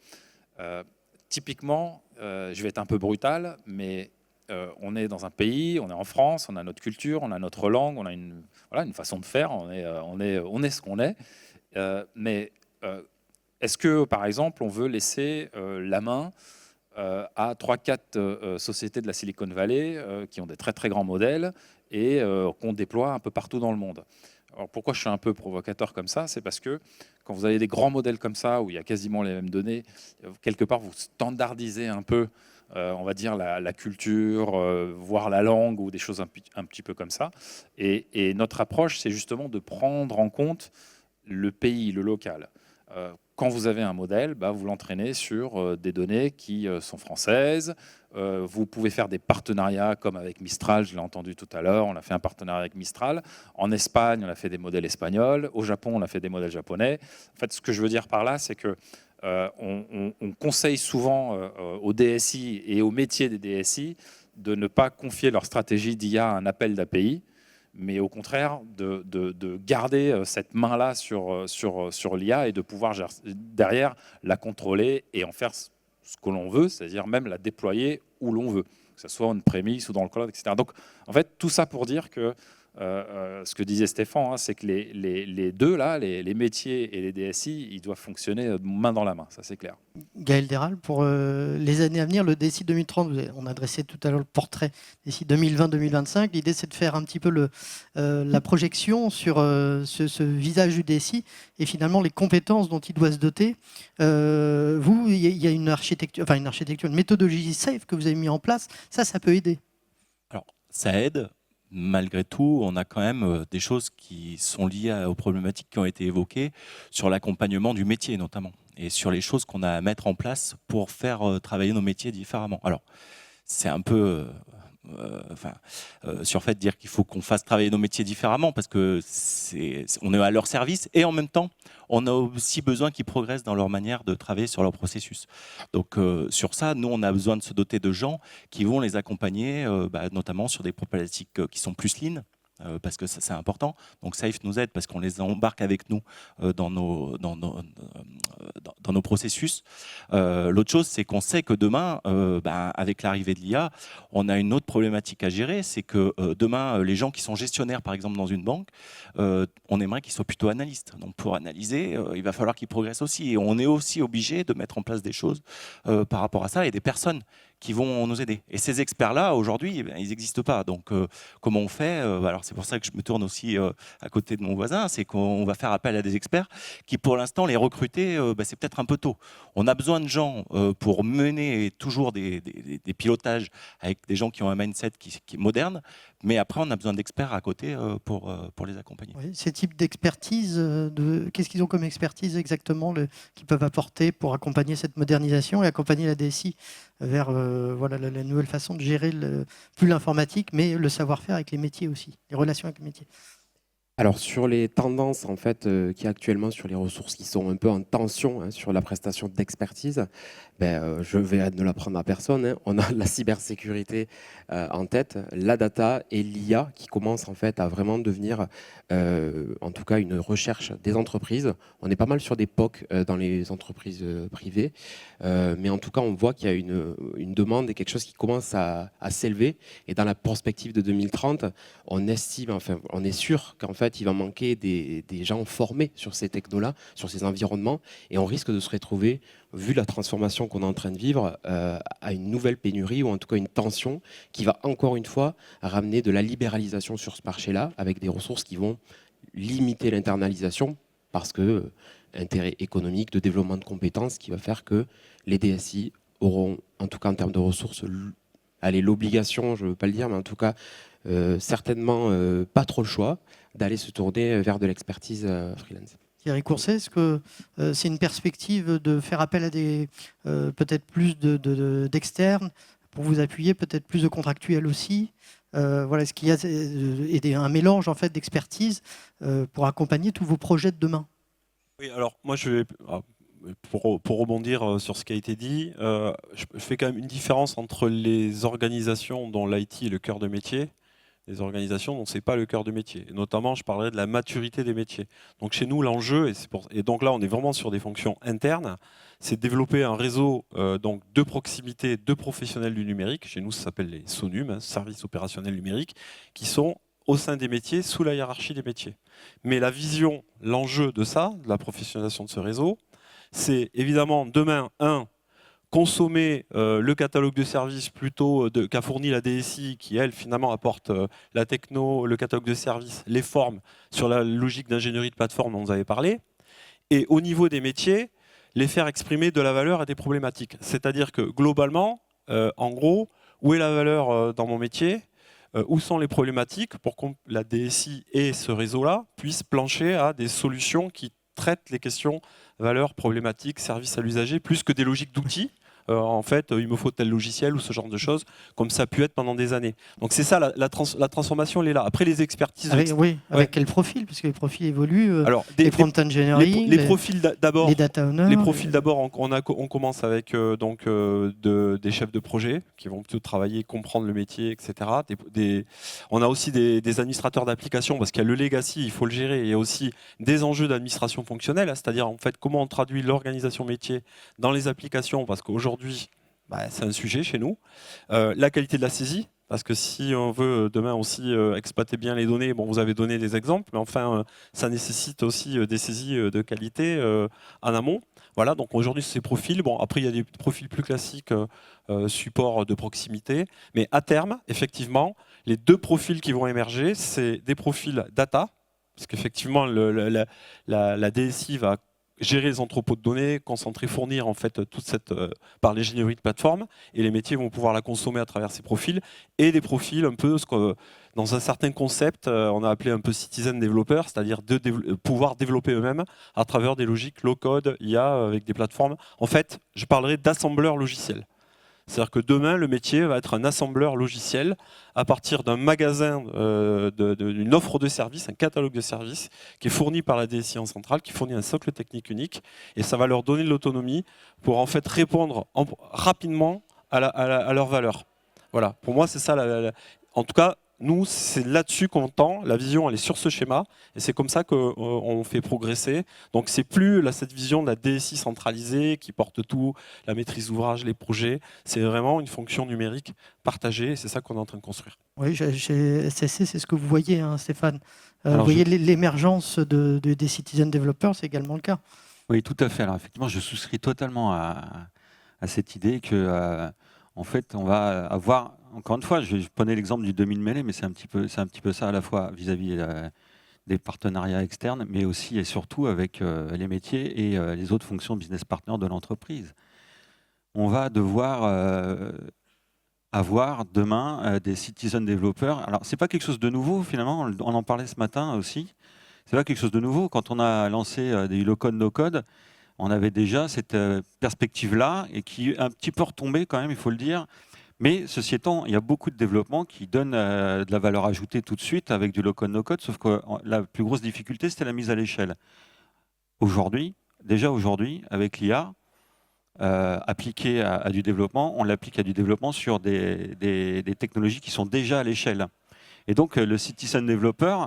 Typiquement, je vais être un peu brutal, mais on est dans un pays, on est en France, on a notre culture, on a notre langue, on a une façon de faire, on est ce qu'on est. Mais est-ce que, par exemple, on veut laisser la main à 3-4 sociétés de la Silicon Valley qui ont des très très grands modèles et qu'on déploie un peu partout dans le monde? Alors pourquoi je suis un peu provocateur comme ça? C'est parce que quand vous avez des grands modèles comme ça, où il y a quasiment les mêmes données, quelque part vous standardisez un peu, on va dire, la culture, voire la langue, ou des choses un petit peu comme ça. Et notre approche, c'est justement de prendre en compte le pays, le local. Quand vous avez un modèle, vous l'entraînez sur des données qui sont françaises. Vous pouvez faire des partenariats comme avec Mistral, je l'ai entendu tout à l'heure, on a fait un partenariat avec Mistral. En Espagne, on a fait des modèles espagnols. Au Japon, on a fait des modèles japonais. En fait, ce que je veux dire par là, c'est que on conseille souvent aux DSI et aux métiers des DSI de ne pas confier leur stratégie d'IA à un appel d'API, mais au contraire de garder cette main-là sur l'IA et de pouvoir derrière la contrôler et en faire ce que l'on veut, c'est-à-dire même la déployer où l'on veut, que ce soit on-premise ou dans le cloud, etc. Donc, en fait, tout ça pour dire que ce que disait Stéphane, c'est que les deux, là, les métiers et les DSI, ils doivent fonctionner main dans la main, ça c'est clair. Gaël Déral, pour les années à venir, le DSI 2030, on a dressé tout à l'heure le portrait DSI 2020-2025. L'idée, c'est de faire un petit peu la projection sur ce visage du DSI et finalement les compétences dont il doit se doter. Vous, il y a une méthodologie SAFe que vous avez mis en place. Ça peut aider. Alors, ça aide. Malgré tout, on a quand même des choses qui sont liées aux problématiques qui ont été évoquées sur l'accompagnement du métier notamment et sur les choses qu'on a à mettre en place pour faire travailler nos métiers différemment. Alors, c'est un peu sur le fait de dire qu'il faut qu'on fasse travailler nos métiers différemment parce que on est à leur service et en même temps, on a aussi besoin qu'ils progressent dans leur manière de travailler sur leur processus. Donc sur ça, nous, on a besoin de se doter de gens qui vont les accompagner, notamment sur des problématiques qui sont plus lean. Parce que c'est important. Donc SAFe nous aide parce qu'on les embarque avec nous dans nos processus. L'autre chose, c'est qu'on sait que demain, avec l'arrivée de l'IA, on a une autre problématique à gérer, c'est que demain, les gens qui sont gestionnaires, par exemple, dans une banque, on aimerait qu'ils soient plutôt analystes. Donc pour analyser, il va falloir qu'ils progressent aussi. Et on est aussi obligé de mettre en place des choses par rapport à ça et des personnes qui vont nous aider. Et ces experts-là, aujourd'hui, ils n'existent pas. Donc, comment on fait? Alors, c'est pour ça que je me tourne aussi à côté de mon voisin, c'est qu'on va faire appel à des experts qui, pour l'instant, les recruter, c'est peut-être un peu tôt. On a besoin de gens pour mener toujours des pilotages avec des gens qui ont un mindset qui est moderne, mais après, on a besoin d'experts à côté pour les accompagner. Oui, ces types d'expertise, qu'est-ce qu'ils ont comme expertise exactement qu'ils peuvent apporter pour accompagner cette modernisation et accompagner la DSI vers la nouvelle façon de gérer plus l'informatique, mais le savoir-faire avec les métiers aussi, les relations avec les métiers. Alors sur les tendances en fait qu'il y a actuellement sur les ressources qui sont un peu en tension sur la prestation d'expertise, je vais ne l'apprendre à personne. On a la cybersécurité en tête, la data et l'IA qui commencent en fait à vraiment devenir en tout cas une recherche des entreprises. On est pas mal sur des POC dans les entreprises privées, mais en tout cas on voit qu'il y a une demande et quelque chose qui commence à s'élever. Et dans la perspective de 2030, on estime, enfin on est sûr qu'en fait il va manquer des gens formés sur ces technos-là, sur ces environnements, et on risque de se retrouver, vu la transformation qu'on est en train de vivre, à une nouvelle pénurie ou en tout cas une tension qui va encore une fois ramener de la libéralisation sur ce marché-là avec des ressources qui vont limiter l'internalisation parce que intérêt économique, de développement de compétences qui va faire que les DSI auront, en tout cas en termes de ressources, l'obligation, je ne veux pas le dire, mais en tout cas certainement pas trop le choix d'aller se tourner vers de l'expertise freelance. Thierry Courset, est-ce que c'est une perspective de faire appel à peut-être plus d'externes pour vous appuyer, peut-être plus de contractuels aussi? Est-ce qu'il y a un mélange en fait d'expertise pour accompagner tous vos projets de demain? Oui, alors moi je vais pour rebondir sur ce qui a été dit, je fais quand même une différence entre les organisations dont l'IT est le cœur de métier, des organisations dont ce n'est pas le cœur de métier. Et notamment, je parlerai de la maturité des métiers. Donc chez nous, l'enjeu, et donc là, on est vraiment sur des fonctions internes, c'est de développer un réseau donc de proximité de professionnels du numérique. Chez nous, ça s'appelle les SONUM, hein, services opérationnels numériques, qui sont au sein des métiers, sous la hiérarchie des métiers. Mais la vision, l'enjeu de ça, de la professionnalisation de ce réseau, c'est évidemment demain, consommer le catalogue de services plutôt qu'a fourni la DSI, qui elle finalement apporte la techno, le catalogue de services, les formes sur la logique d'ingénierie de plateforme dont vous avez parlé, et au niveau des métiers, les faire exprimer de la valeur à des problématiques. C'est-à-dire que globalement, en gros, où est la valeur dans mon métier ? Où sont les problématiques pour que la DSI et ce réseau-là puissent plancher à des solutions qui traitent les questions valeurs, problématiques, services à l'usager, plus que des logiques d'outils. En fait, il me faut tel logiciel ou ce genre de choses, comme ça a pu être pendant des années. Donc c'est ça, la transformation, elle est là. Après, les expertises... Avec quel profil ? Parce que les profils évoluent. Alors, les prompt engineering, les profils d'abord. Les data owners. Les profils d'abord, on commence avec des chefs de projet qui vont plutôt travailler, comprendre le métier, etc. On a aussi des administrateurs d'applications, parce qu'il y a le legacy, il faut le gérer. Il y a aussi des enjeux d'administration fonctionnelle, hein, c'est-à-dire en fait comment on traduit l'organisation métier dans les applications, parce qu'aujourd'hui, c'est un sujet chez nous. La qualité de la saisie, parce que si on veut demain aussi exploiter bien les données, bon, vous avez donné des exemples, mais enfin, ça nécessite aussi des saisies de qualité en amont. Voilà, donc aujourd'hui, ces profils. Bon, après, il y a des profils plus classiques, support de proximité, mais à terme, effectivement, les deux profils qui vont émerger, c'est des profils data, parce qu'effectivement, la DSI va gérer les entrepôts de données, concentrer, fournir en fait toute cette par l'ingénierie de plateforme, et les métiers vont pouvoir la consommer à travers ces profils, et des profils un peu dans un certain concept, on a appelé un peu citizen developer, c'est-à-dire pouvoir développer eux-mêmes à travers des logiques low-code, IA, avec des plateformes. En fait, je parlerai d'assembleur logiciel. C'est-à-dire que demain, le métier va être un assembleur logiciel à partir d'un magasin, d'une offre de services, un catalogue de services qui est fourni par la DSI en centrale, qui fournit un socle technique unique, et ça va leur donner de l'autonomie pour en fait répondre rapidement à leurs valeurs. Voilà, pour moi c'est ça. En tout cas, nous, c'est là-dessus qu'on tend. La vision, elle est sur ce schéma, et c'est comme ça qu'on fait progresser. Donc, c'est plus cette vision de la DSI centralisée qui porte tout, la maîtrise d'ouvrage, les projets. C'est vraiment une fonction numérique partagée, et c'est ça qu'on est en train de construire. Oui, chez SSC, c'est ce que vous voyez, hein, Stéphane. Vous voyez l'émergence des citizen developers, c'est également le cas. Oui, tout à fait. Alors, effectivement, je souscris totalement à cette idée que, en fait, on va avoir... Encore une fois, je prenais l'exemple du 2000 mêlé, mais c'est un petit peu ça à la fois vis-à-vis des partenariats externes, mais aussi et surtout avec les métiers et les autres fonctions business partners de l'entreprise. On va devoir avoir demain des citizen developers. Alors, c'est pas quelque chose de nouveau finalement. On en parlait ce matin aussi. C'est pas quelque chose de nouveau. Quand on a lancé des low-code, no-code, on avait déjà cette perspective-là et qui est un petit peu retombée quand même, il faut le dire. Mais ceci étant, il y a beaucoup de développements qui donnent de la valeur ajoutée tout de suite avec du low-code, no-code, sauf que la plus grosse difficulté, c'était la mise à l'échelle. Aujourd'hui, avec l'IA, appliquée à du développement, on l'applique à du développement sur des technologies qui sont déjà à l'échelle. Et donc, le citizen developer,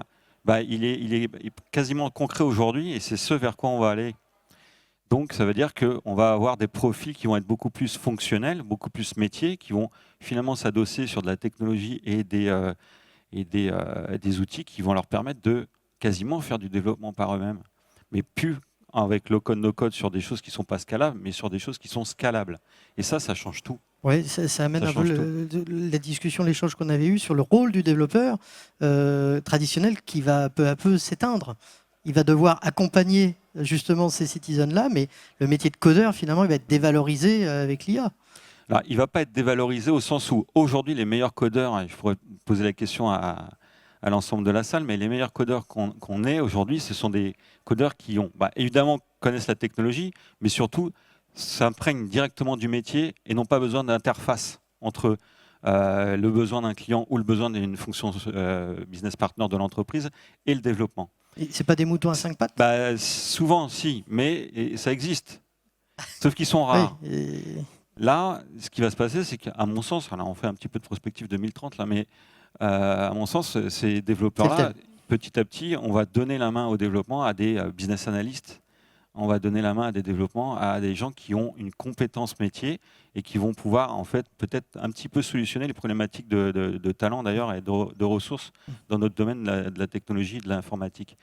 il est quasiment concret aujourd'hui, et c'est ce vers quoi on va aller. Donc, ça veut dire qu'on va avoir des profils qui vont être beaucoup plus fonctionnels, beaucoup plus métiers, qui vont finalement s'adosser sur de la technologie et des outils qui vont leur permettre de quasiment faire du développement par eux-mêmes. Mais plus avec low-code, no-code sur des choses qui ne sont pas scalables, mais sur des choses qui sont scalables. Et ça change tout. Oui, ça amène un peu la discussion, l'échange qu'on avait eu sur le rôle du développeur traditionnel qui va peu à peu s'éteindre. Il va devoir accompagner justement ces citizens-là, mais le métier de codeur, finalement, il va être dévalorisé avec l'IA. Alors, il ne va pas être dévalorisé au sens où, aujourd'hui, les meilleurs codeurs, et je pourrais poser la question à l'ensemble de la salle, mais les meilleurs codeurs qu'on ait aujourd'hui, ce sont des codeurs qui évidemment connaissent la technologie, mais surtout s'imprègnent directement du métier et n'ont pas besoin d'interface entre le besoin d'un client ou le besoin d'une fonction business partner de l'entreprise et le développement. C'est pas des moutons à 5 pattes ? Souvent, si, mais ça existe. Sauf qu'ils sont rares. Oui, Là, ce qui va se passer, c'est qu'à mon sens, alors on fait un petit peu de prospective 2030, là, mais à mon sens, ces C'est le développeurs-là, thème. petit à petit, on va donner la main au développement à des business analysts. On va donner la main à des développements, à des gens qui ont une compétence métier et qui vont pouvoir en fait peut-être un petit peu solutionner les problématiques de talent d'ailleurs et de ressources dans notre domaine de la technologie et de l'informatique.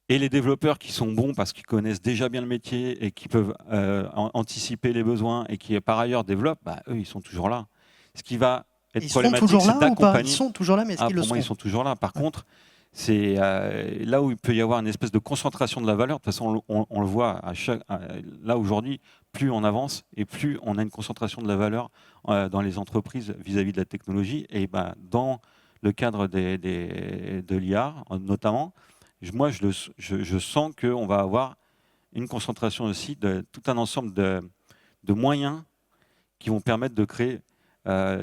Et les développeurs qui sont bons parce qu'ils connaissent déjà bien le métier et qui peuvent anticiper les besoins et qui par ailleurs développent, bah, eux ils sont toujours là. Ce qui va être Ils seront problématique, toujours c'est là ou pas? Ils d'accompagner. sont toujours là, mais est-ce qu'ils le Pour moi, ils seront? sont toujours là. Par Ouais. contre, c'est là où il peut y avoir une espèce de concentration de la valeur. De toute façon, on le voit là aujourd'hui, plus on avance et plus on a une concentration de la valeur dans les entreprises vis-à-vis de la technologie. Et ben, dans le cadre de l'IA, notamment, je sens qu'on va avoir une concentration aussi de tout un ensemble de moyens qui vont permettre de créer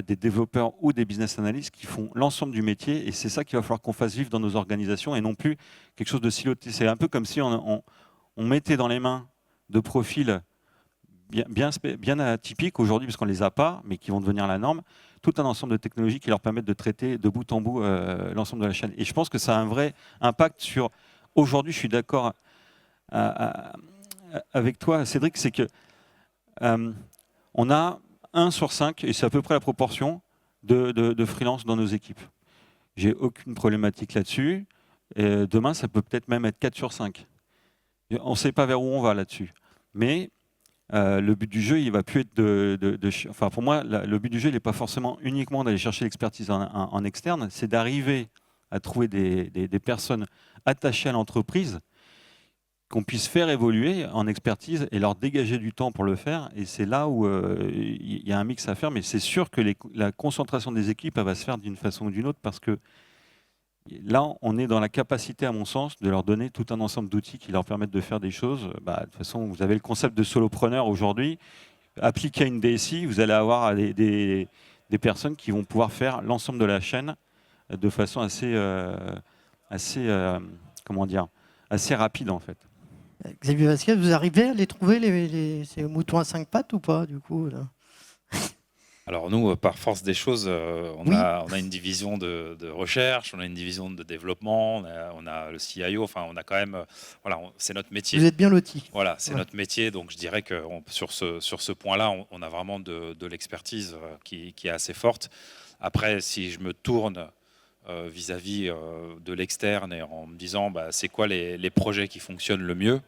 des développeurs ou des business analysts qui font l'ensemble du métier, et c'est ça qu'il va falloir qu'on fasse vivre dans nos organisations et non plus quelque chose de siloté. C'est un peu comme si on mettait dans les mains de profils bien atypiques aujourd'hui, parce qu'on ne les a pas, mais qui vont devenir la norme, tout un ensemble de technologies qui leur permettent de traiter de bout en bout l'ensemble de la chaîne. Et je pense que ça a un vrai impact sur... Aujourd'hui, je suis d'accord avec toi, Cédric, c'est que on a 1 sur 5, et c'est à peu près la proportion de freelance dans nos équipes. J'ai aucune problématique là-dessus. Demain, ça peut peut-être même être 4 sur 5. On ne sait pas vers où on va là-dessus. Mais le but du jeu, il va plus être enfin, pour moi, le but du jeu, il n'est pas forcément uniquement d'aller chercher l'expertise en externe, c'est d'arriver à trouver des personnes attachées à l'entreprise qu'on puisse faire évoluer en expertise et leur dégager du temps pour le faire. Et c'est là où il y a un mix à faire, mais c'est sûr que la concentration des équipes, elle va se faire d'une façon ou d'une autre, parce que là, on est dans la capacité, à mon sens, de leur donner tout un ensemble d'outils qui leur permettent de faire des choses. Bah, de toute façon, vous avez le concept de solopreneur aujourd'hui. Appliqué à une DSI, vous allez avoir des personnes qui vont pouvoir faire l'ensemble de la chaîne de façon comment dire, assez rapide, en fait. Xavier Vasquez, vous arrivez à les trouver, ces moutons à 5 pattes ou pas, du coup là? Alors nous, par force des choses, on Oui. a une division de recherche, on a une division de développement, on a le CIO, enfin on a quand même, voilà, c'est notre métier. Vous êtes bien lotis. Voilà, c'est Ouais. notre métier, donc je dirais que sur ce point-là, on a vraiment de l'expertise qui est assez forte. Après, si je me tourne vis-à-vis de l'externe et en me disant bah, c'est quoi les projets qui fonctionnent le mieux,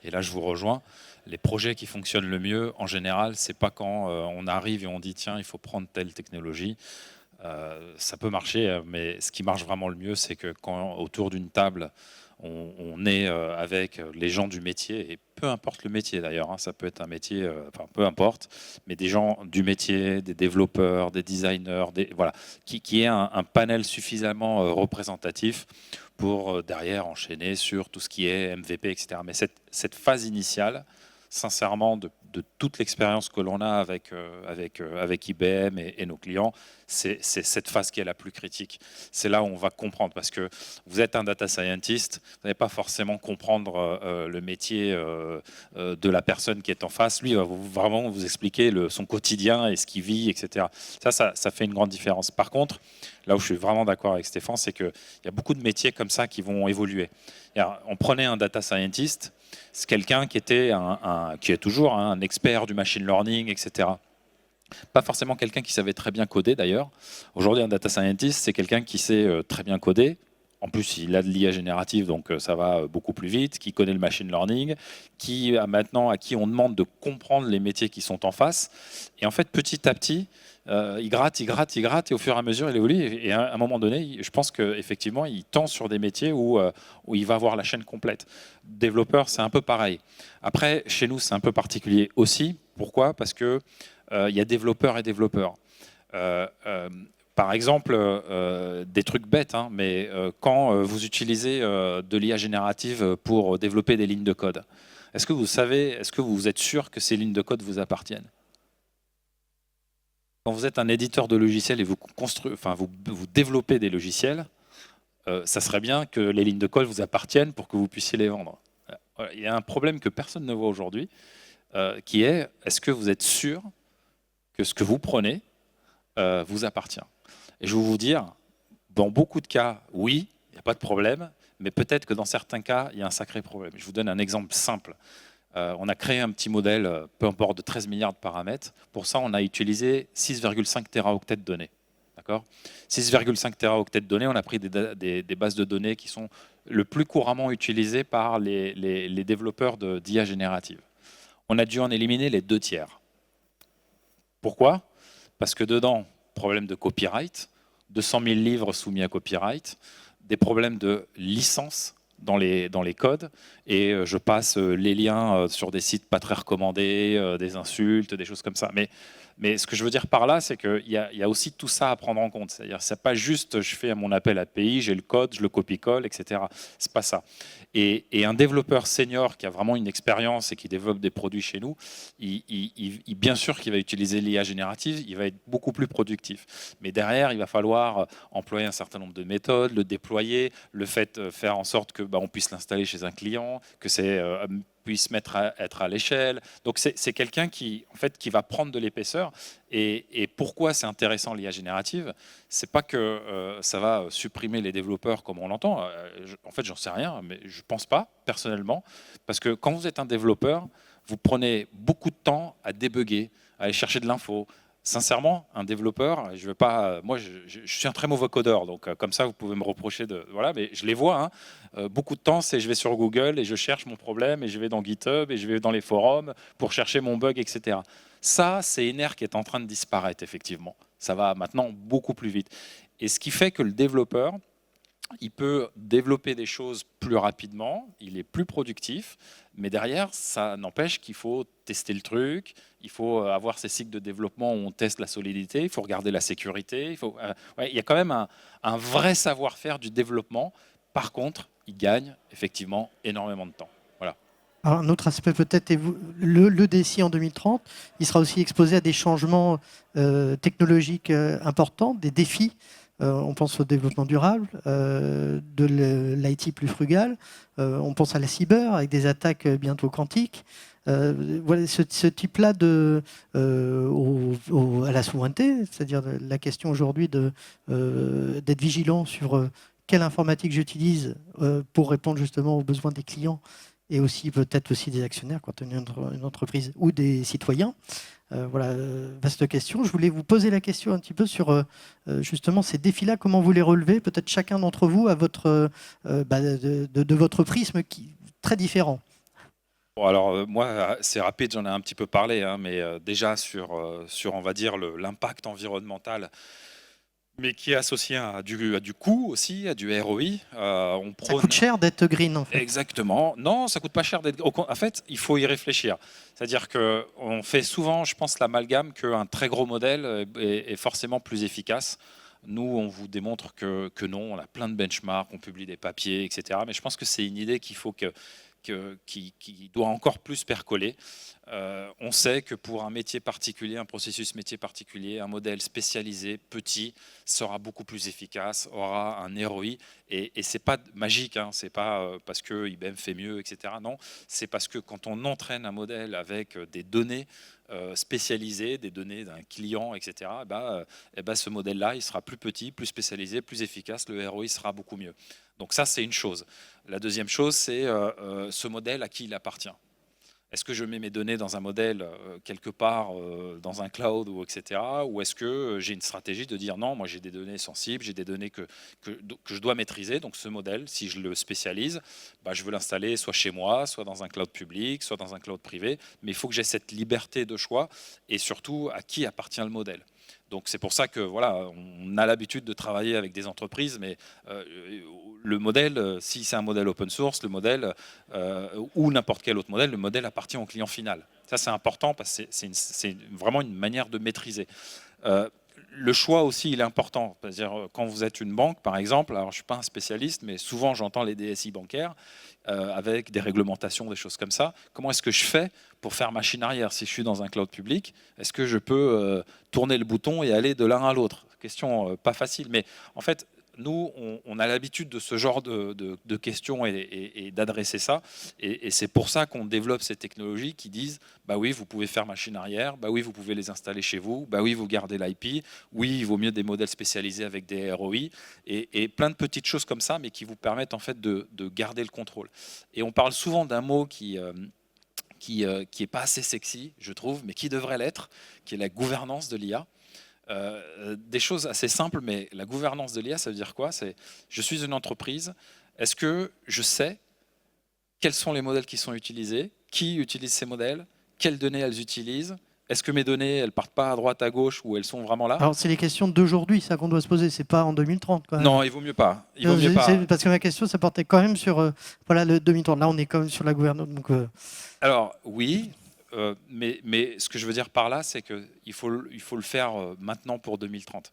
et là je vous rejoins, les projets qui fonctionnent le mieux en général, c'est pas quand on arrive et on dit tiens il faut prendre telle technologie. Ça peut marcher, mais ce qui marche vraiment le mieux, c'est que quand autour d'une table on est avec les gens du métier, et peu importe le métier d'ailleurs, hein, ça peut être un métier, enfin peu importe, mais des gens du métier, des développeurs, des designers, voilà, qui ait un panel suffisamment représentatif pour derrière enchaîner sur tout ce qui est MVP, etc. Mais cette phase initiale, sincèrement, de toute l'expérience que l'on a avec IBM et nos clients, c'est cette phase qui est la plus critique. C'est là où on va comprendre, parce que vous êtes un data scientist, vous n'allez pas forcément comprendre le métier de la personne qui est en face. Lui, il va vraiment vous expliquer son quotidien et ce qu'il vit, etc. Ça fait une grande différence. Par contre, là où je suis vraiment d'accord avec Stéphane, c'est qu'il y a beaucoup de métiers comme ça qui vont évoluer. On prenait un data scientist, c'est quelqu'un qui était qui est toujours un expert du machine learning, etc. Pas forcément quelqu'un qui savait très bien coder d'ailleurs. Aujourd'hui, un data scientist, c'est quelqu'un qui sait très bien coder. En plus, il a de l'IA générative, donc ça va beaucoup plus vite, qui connaît le machine learning, à qui on demande de comprendre les métiers qui sont en face. Et en fait, petit à petit, il gratte, et au fur et à mesure, il évolue. Et à un moment donné, je pense qu'effectivement, il tend sur des métiers où il va avoir la chaîne complète. Développeur, c'est un peu pareil. Après, chez nous, c'est un peu particulier aussi. Pourquoi ? Parce que il y a développeurs et développeurs. Par exemple, des trucs bêtes, hein, mais quand vous utilisez de l'IA générative pour développer des lignes de code, est-ce que vous êtes sûr que ces lignes de code vous appartiennent ? Quand vous êtes un éditeur de logiciels et vous développez des logiciels, ça serait bien que les lignes de code vous appartiennent pour que vous puissiez les vendre. Il y a un problème que personne ne voit aujourd'hui, qui est, est-ce que vous êtes sûr que ce que vous prenez vous appartient ? Et je vais vous dire, dans beaucoup de cas, oui, il n'y a pas de problème, mais peut-être que dans certains cas, il y a un sacré problème. Je vous donne un exemple simple. On a créé un petit modèle, peu importe, de 13 milliards de paramètres. Pour ça, on a utilisé 6,5 téraoctets de données. D'accord ? 6,5 téraoctets de données, on a pris des bases de données qui sont le plus couramment utilisées par les développeurs d'IA générative. On a dû en éliminer les 2 tiers. Pourquoi ? Parce que dedans, problème de copyright, 200 000 livres soumis à copyright, des problèmes de licence dans les codes, et je passe les liens sur des sites pas très recommandés, des insultes, des choses comme ça. Mais ce que je veux dire par là, c'est qu'il y a aussi tout ça à prendre en compte. C'est-à-dire, c'est pas juste je fais mon appel API, j'ai le code, je le copie-colle, etc. C'est pas ça. Et un développeur senior qui a vraiment une expérience et qui développe des produits chez nous, bien sûr qu'il va utiliser l'IA générative, il va être beaucoup plus productif. Mais derrière, il va falloir employer un certain nombre de méthodes, le déployer, le fait faire en sorte que on puisse l'installer chez un client, que puisse être à l'échelle. Donc c'est quelqu'un qui va prendre de l'épaisseur. Et pourquoi c'est intéressant l'IA générative ? C'est pas que ça va supprimer les développeurs comme on l'entend. En fait, j'en sais rien, mais je pense pas personnellement, parce que quand vous êtes un développeur, vous prenez beaucoup de temps à débugger, à aller chercher de l'info. Sincèrement, un développeur, je veux pas, moi je suis un très mauvais codeur, donc comme ça vous pouvez me reprocher voilà, mais je les vois. Beaucoup de temps, c'est je vais sur Google et je cherche mon problème et je vais dans GitHub et je vais dans les forums pour chercher mon bug, etc. Ça, c'est une ère qui est en train de disparaître effectivement. Ça va maintenant beaucoup plus vite. Et ce qui fait que le développeur, il peut développer des choses plus rapidement, il est plus productif, mais derrière, ça n'empêche qu'il faut tester le truc, il faut avoir ces cycles de développement où on teste la solidité, il faut regarder la sécurité. Il y a quand même un vrai savoir-faire du développement. Par contre, il gagne effectivement énormément de temps. Voilà. Alors, un autre aspect peut-être, le DSI en 2030, il sera aussi exposé à des changements technologiques importants, des défis. On pense au développement durable, de l'IT plus frugal, on pense à la cyber avec des attaques bientôt quantiques. Voilà, ce type-là à la souveraineté, c'est-à-dire la question aujourd'hui d'être vigilant sur quelle informatique j'utilise pour répondre justement aux besoins des clients et aussi peut-être aussi des actionnaires quand on est une entreprise ou des citoyens. Voilà, vaste question. Je voulais vous poser la question un petit peu sur justement ces défis-là, comment vous les relevez, peut-être chacun d'entre vous à de votre prisme très différent. Bon, alors moi, c'est rapide, j'en ai un petit peu parlé, mais déjà sur on va dire, l'impact environnemental, mais qui est associé à du coût aussi, à du ROI. Ça coûte cher d'être green, en fait. Exactement. Non, ça coûte pas cher d'être. En fait, il faut y réfléchir. C'est-à-dire qu'on fait souvent, je pense, l'amalgame qu'un très gros modèle est forcément plus efficace. Nous, on vous démontre que non. On a plein de benchmarks, on publie des papiers, etc. Mais je pense que c'est une idée qu'il faut qui doit encore plus percoler. On sait que pour un métier particulier, un processus métier particulier, un modèle spécialisé, petit, sera beaucoup plus efficace, aura un ROI. Et c'est pas magique, c'est pas parce que IBM fait mieux, etc. Non, c'est parce que quand on entraîne un modèle avec des données spécialisées, des données d'un client, etc., ce modèle-là, il sera plus petit, plus spécialisé, plus efficace, le ROI sera beaucoup mieux. Donc ça, c'est une chose. La deuxième chose, c'est ce modèle à qui il appartient. Est-ce que je mets mes données dans un modèle quelque part dans un cloud ou etc. Ou est-ce que j'ai une stratégie de dire non, moi j'ai des données sensibles, j'ai des données que je dois maîtriser. Donc ce modèle, si je le spécialise, je veux l'installer soit chez moi, soit dans un cloud public, soit dans un cloud privé. Mais il faut que j'ai cette liberté de choix et surtout à qui appartient le modèle. Donc c'est pour ça que voilà, on a l'habitude de travailler avec des entreprises, mais le modèle, si c'est un modèle open source, le modèle ou n'importe quel autre modèle, le modèle appartient au client final. Ça c'est important parce que c'est vraiment une manière de maîtriser. Le choix aussi, il est important. C'est-à-dire, quand vous êtes une banque, par exemple, alors je ne suis pas un spécialiste, mais souvent j'entends les DSI bancaires avec des réglementations, des choses comme ça. Comment est-ce que je fais pour faire machine arrière si je suis dans un cloud public? Est-ce que je peux tourner le bouton et aller de l'un à l'autre? Question pas facile, mais en fait, nous, on a l'habitude de ce genre de questions et d'adresser ça. Et c'est pour ça qu'on développe ces technologies qui disent, bah oui, vous pouvez faire machine arrière, bah oui, vous pouvez les installer chez vous, bah oui, vous gardez l'IP, oui, il vaut mieux des modèles spécialisés avec des ROI, et plein de petites choses comme ça, mais qui vous permettent en fait de garder le contrôle. Et on parle souvent d'un mot qui est pas assez sexy, je trouve, mais qui devrait l'être, qui est la gouvernance de l'IA. Des choses assez simples, mais la gouvernance de l'IA, ça veut dire quoi? C'est, je suis une entreprise, est-ce que je sais quels sont les modèles qui sont utilisés, qui utilise ces modèles, quelles données elles utilisent, est-ce que mes données, elles partent pas à droite, à gauche, ou elles sont vraiment là? Alors, c'est les questions d'aujourd'hui, ça qu'on doit se poser, c'est pas en 2030. Quand même. Non, il vaut mieux pas. Il vaut mieux pas. Parce que ma question, ça portait quand même sur voilà, le 2030. Là, on est quand même sur la gouvernance. Donc, Alors, oui, mais ce que je veux dire par là, c'est qu'il faut le faire maintenant pour 2030.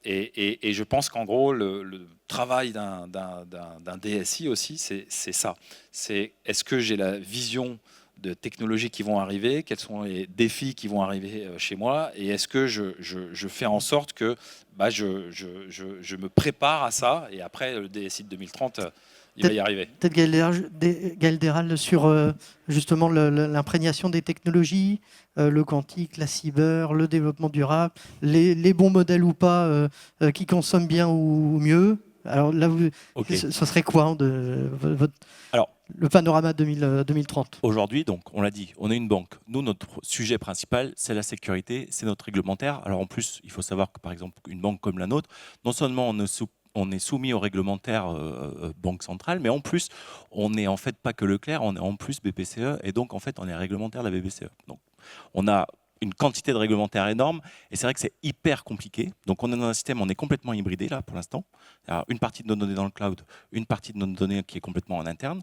Et je pense qu'en gros, le travail d'un DSI aussi, c'est ça. C'est est-ce que j'ai la vision de technologies qui vont arriver, quels sont les défis qui vont arriver chez moi, et est-ce que je fais en sorte que je me prépare à ça, et après, le DSI de 2030, il va y arriver. Peut-être Gaël Déral sur justement l'imprégnation des technologies, le quantique, la cyber, le développement durable, les bons modèles ou pas, qui consomment bien ou mieux. Alors là, ce serait quoi le panorama 2030? Aujourd'hui, donc, on l'a dit, on est une banque. Nous, notre sujet principal, c'est la sécurité, c'est notre réglementaire. Alors en plus, il faut savoir que par exemple, une banque comme la nôtre, non seulement on est soumis au réglementaire Banque Centrale, mais en plus, on n'est en fait pas que Leclerc, on est en plus BPCE, et donc en fait, on est réglementaire de la BPCE. Donc, on a une quantité de réglementaires énorme, et c'est vrai que c'est hyper compliqué. Donc on est dans un système, on est complètement hybridé là pour l'instant. Une partie de nos données dans le cloud, une partie de nos données qui est complètement en interne.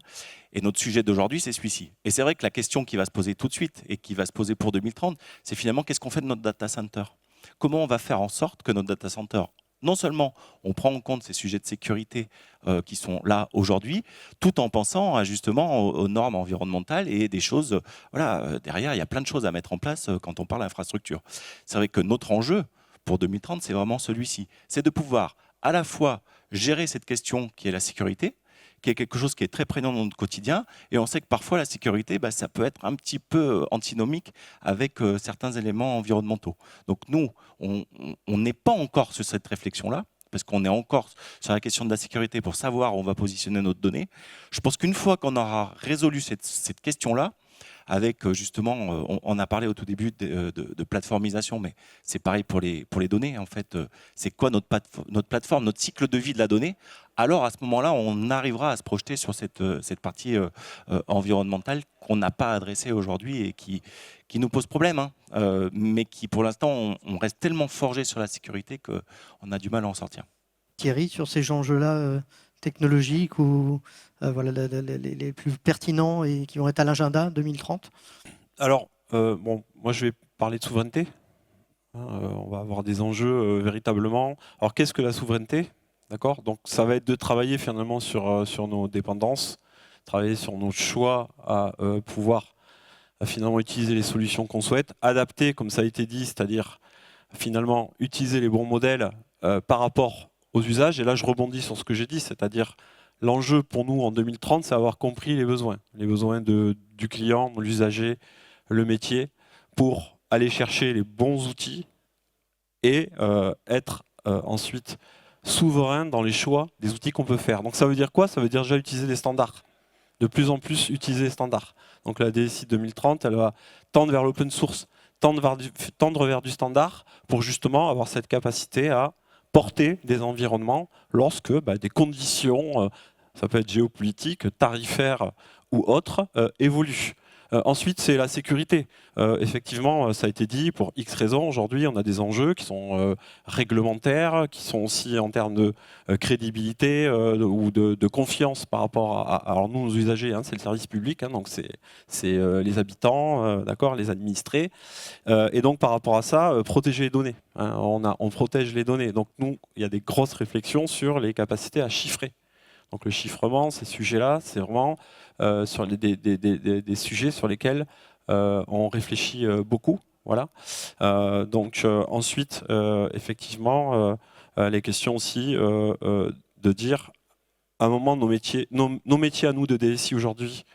Et notre sujet d'aujourd'hui, c'est celui-ci. Et c'est vrai que la question qui va se poser tout de suite, et qui va se poser pour 2030, c'est finalement qu'est-ce qu'on fait de notre data center? Comment on va faire en sorte que notre data center, non seulement on prend en compte ces sujets de sécurité qui sont là aujourd'hui, tout en pensant justement aux normes environnementales et des choses, derrière, il y a plein de choses à mettre en place quand on parle d'infrastructure. C'est vrai que notre enjeu pour 2030, c'est vraiment celui-ci. C'est de pouvoir à la fois gérer cette question qui est la sécurité, qui est quelque chose qui est très prégnant dans notre quotidien, et on sait que parfois la sécurité, ça peut être un petit peu antinomique avec certains éléments environnementaux. Donc nous, on n'est pas encore sur cette réflexion-là, parce qu'on est encore sur la question de la sécurité pour savoir où on va positionner notre donnée. Je pense qu'une fois qu'on aura résolu cette question-là, avec justement, on a parlé au tout début de plateformisation, mais c'est pareil pour les données. En fait, c'est quoi notre plateforme, notre cycle de vie de la donnée? Alors à ce moment-là, on arrivera à se projeter sur cette partie environnementale qu'on n'a pas adressée aujourd'hui et qui nous pose problème, mais qui pour l'instant, on reste tellement forgé sur la sécurité qu'on a du mal à en sortir. Thierry, sur ces enjeux-là technologiques ou les plus pertinents et qui vont être à l'agenda 2030? Alors, moi je vais parler de souveraineté. On va avoir des enjeux véritablement. Alors, qu'est-ce que la souveraineté? D'accord. Donc, ça va être de travailler finalement sur nos dépendances, travailler sur nos choix à pouvoir finalement utiliser les solutions qu'on souhaite, adapter, comme ça a été dit, c'est-à-dire finalement utiliser les bons modèles par rapport aux usages. Et là, je rebondis sur ce que j'ai dit, c'est-à-dire l'enjeu pour nous en 2030, c'est avoir compris les besoins du client, de l'usager, le métier, pour aller chercher les bons outils et être ensuite souverain dans les choix des outils qu'on peut faire. Donc ça veut dire quoi? Ça veut dire déjà utiliser des standards, de plus en plus utiliser les standards. Donc la DSI 2030, elle va tendre vers l'open source, tendre vers du standard pour justement avoir cette capacité à porter des environnements lorsque des conditions, ça peut être géopolitiques, tarifaires ou autres, évoluent. Ensuite, c'est la sécurité. Effectivement, ça a été dit, pour X raisons, aujourd'hui, on a des enjeux qui sont réglementaires, qui sont aussi en termes de crédibilité ou de confiance par rapport à alors nous, nos usagers, c'est le service public, donc c'est les habitants, d'accord, les administrés. Et donc, par rapport à ça, protéger les données. On protège les données. Donc, nous, il y a des grosses réflexions sur les capacités à chiffrer. Donc le chiffrement, ces sujets-là, c'est vraiment sur des sujets sur lesquels on réfléchit beaucoup. Voilà. Ensuite, effectivement, les questions aussi de dire, à un moment, nos métiers à nous de DSI aujourd'hui,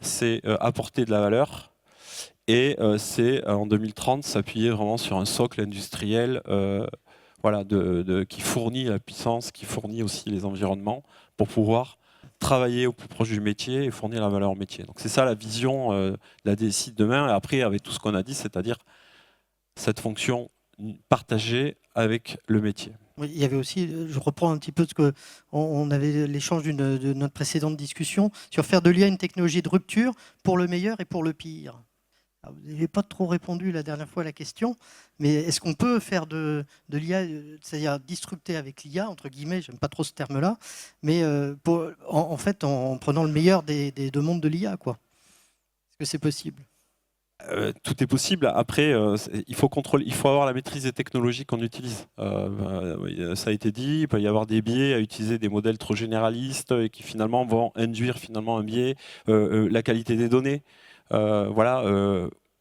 c'est apporter de la valeur. Et c'est en 2030 s'appuyer vraiment sur un socle industriel voilà, qui fournit la puissance, qui fournit aussi les environnements pour pouvoir travailler au plus proche du métier et fournir la valeur au métier. Donc c'est ça la vision de la DSI de demain. Et après, avec tout ce qu'on a dit, c'est-à-dire cette fonction partagée avec le métier. Oui, il y avait aussi, je reprends un petit peu ce que on avait l'échange de notre précédente discussion sur faire de l'IA une technologie de rupture pour le meilleur et pour le pire. Alors, vous n'avez pas trop répondu la dernière fois à la question, mais est-ce qu'on peut faire de l'IA, c'est-à-dire disrupter avec l'IA, entre guillemets, j'aime pas trop ce terme-là, mais en fait en prenant le meilleur des deux mondes de l'IA, quoi. Est-ce que c'est possible ? Tout est possible. Après, il faut avoir la maîtrise des technologies qu'on utilise. Ça a été dit, il peut y avoir des biais à utiliser des modèles trop généralistes et qui finalement vont induire un biais. La qualité des données. Voilà.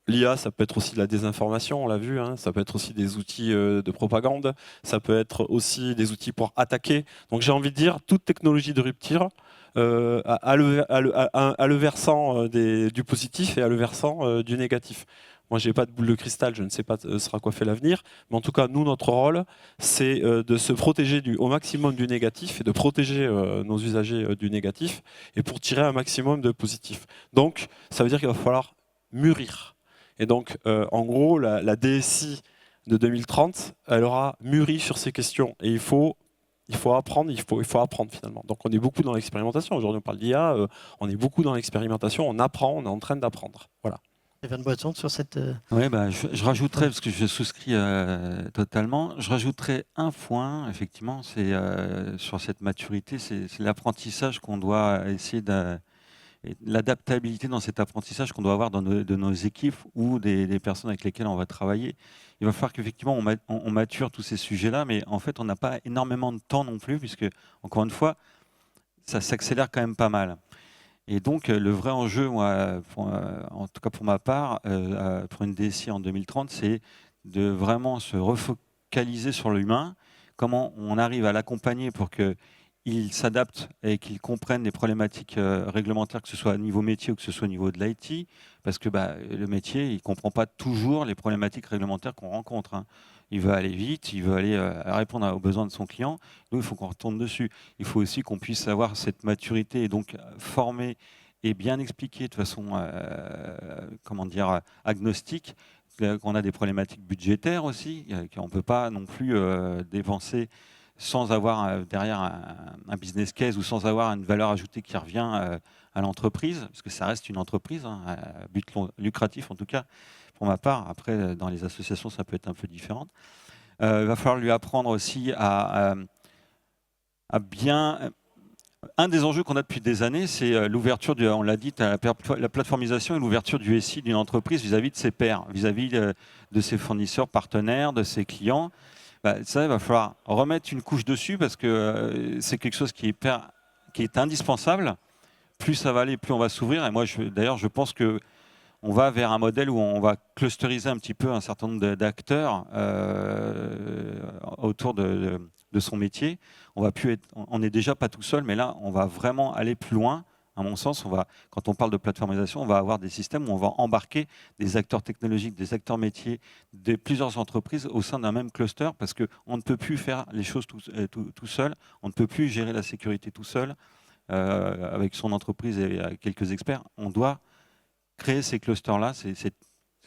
L'IA, ça peut être aussi de la désinformation, on l'a vu, hein. Ça peut être aussi des outils de propagande, ça peut être aussi des outils pour attaquer. Donc j'ai envie de dire, toute technologie de rupture a le versant du positif et a le versant du négatif. Moi, je n'ai pas de boule de cristal, je ne sais pas sera quoi fait l'avenir, mais en tout cas, nous, notre rôle, c'est de se protéger au maximum du négatif et de protéger nos usagers du négatif et pour tirer un maximum de positif. Donc, ça veut dire qu'il va falloir mûrir. Et donc, en gros, la DSI de 2030, elle aura mûri sur ces questions. Et il faut apprendre, il faut apprendre finalement. Donc, on est beaucoup dans l'expérimentation. Aujourd'hui, on parle d'IA, on est beaucoup dans l'expérimentation, on apprend, on est en train d'apprendre. Voilà. Stéphane Boisson, sur cette... Oui, je rajouterais, parce que je souscris totalement, je rajouterais un point, effectivement, c'est sur cette maturité, c'est l'apprentissage qu'on doit essayer l'adaptabilité dans cet apprentissage qu'on doit avoir de nos équipes ou des personnes avec lesquelles on va travailler. Il va falloir qu'effectivement on mature tous ces sujets-là, mais en fait on n'a pas énormément de temps non plus, puisque encore une fois, ça s'accélère quand même pas mal. Et donc le vrai enjeu, moi, en tout cas pour ma part, pour une DSI en 2030, c'est de vraiment se refocaliser sur l'humain, comment on arrive à l'accompagner pour que il s'adapte et qu'il comprenne les problématiques réglementaires, que ce soit au niveau métier ou que ce soit au niveau de l'IT, parce que le métier, il ne comprend pas toujours les problématiques réglementaires qu'on rencontre, hein. Il veut aller vite, il veut aller répondre aux besoins de son client. Nous, il faut qu'on retourne dessus. Il faut aussi qu'on puisse avoir cette maturité et donc former et bien expliquer de façon agnostique qu'on a des problématiques budgétaires aussi, qu'on ne peut pas non plus dépenser sans avoir derrière un business case ou sans avoir une valeur ajoutée qui revient à l'entreprise, parce que ça reste une entreprise, hein, à but lucratif en tout cas, pour ma part. Après, dans les associations, ça peut être un peu différent. Il va falloir lui apprendre aussi à bien... Un des enjeux qu'on a depuis des années, c'est l'ouverture, on l'a dit, la plateformisation et l'ouverture du SI d'une entreprise vis-à-vis de ses pairs, vis-à-vis de ses fournisseurs, partenaires, de ses clients. Ça, il va falloir remettre une couche dessus parce que c'est quelque chose qui est indispensable. Plus ça va aller, plus on va s'ouvrir. Et moi, d'ailleurs, je pense qu'on va vers un modèle où on va clusteriser un petit peu un certain nombre d'acteurs autour de son métier. On n'est déjà pas tout seul, mais là, on va vraiment aller plus loin. À mon sens, quand on parle de plateformisation, on va avoir des systèmes où on va embarquer des acteurs technologiques, des acteurs métiers, de plusieurs entreprises au sein d'un même cluster, parce qu'on ne peut plus faire les choses tout seul, on ne peut plus gérer la sécurité tout seul, avec son entreprise et avec quelques experts. On doit créer ces clusters-là, cette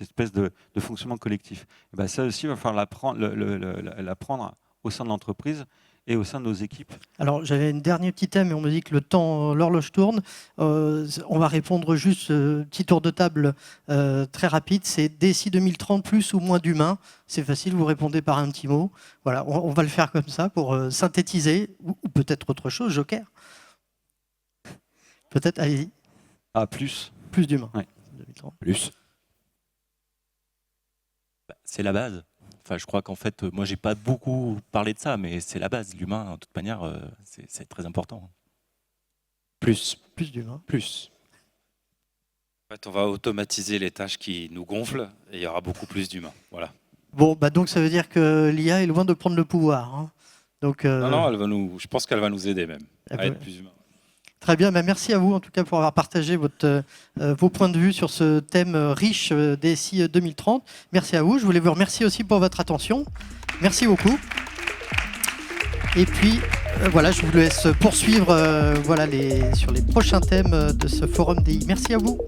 espèce de fonctionnement collectif. Et ça aussi, il va falloir l'apprendre au sein de l'entreprise et au sein de nos équipes. Alors, j'avais une dernier petit thème, mais on me dit que l'horloge tourne. On va répondre juste, petit tour de table très rapide. C'est DSI 2030, plus ou moins d'humains. C'est facile, vous répondez par un petit mot. Voilà, on va le faire comme ça pour synthétiser, ou peut-être autre chose, Joker. Peut-être, allez-y. Plus. Plus d'humains. Ouais. 2030. Plus. C'est la base. Enfin, je crois qu'en fait, moi, j'ai pas beaucoup parlé de ça, mais c'est la base. L'humain, de toute manière, c'est très important. Plus. Plus d'humains. Plus. En fait, on va automatiser les tâches qui nous gonflent et il y aura beaucoup plus d'humains. Voilà. Bon, donc ça veut dire que l'IA est loin de prendre le pouvoir, hein. Donc, Non, je pense qu'elle va nous aider même à être plus humain. Très bien, merci à vous en tout cas pour avoir partagé vos points de vue sur ce thème riche DSI 2030. Merci à vous. Je voulais vous remercier aussi pour votre attention. Merci beaucoup. Et puis voilà, je vous laisse poursuivre sur les prochains thèmes de ce forum DI. Merci à vous.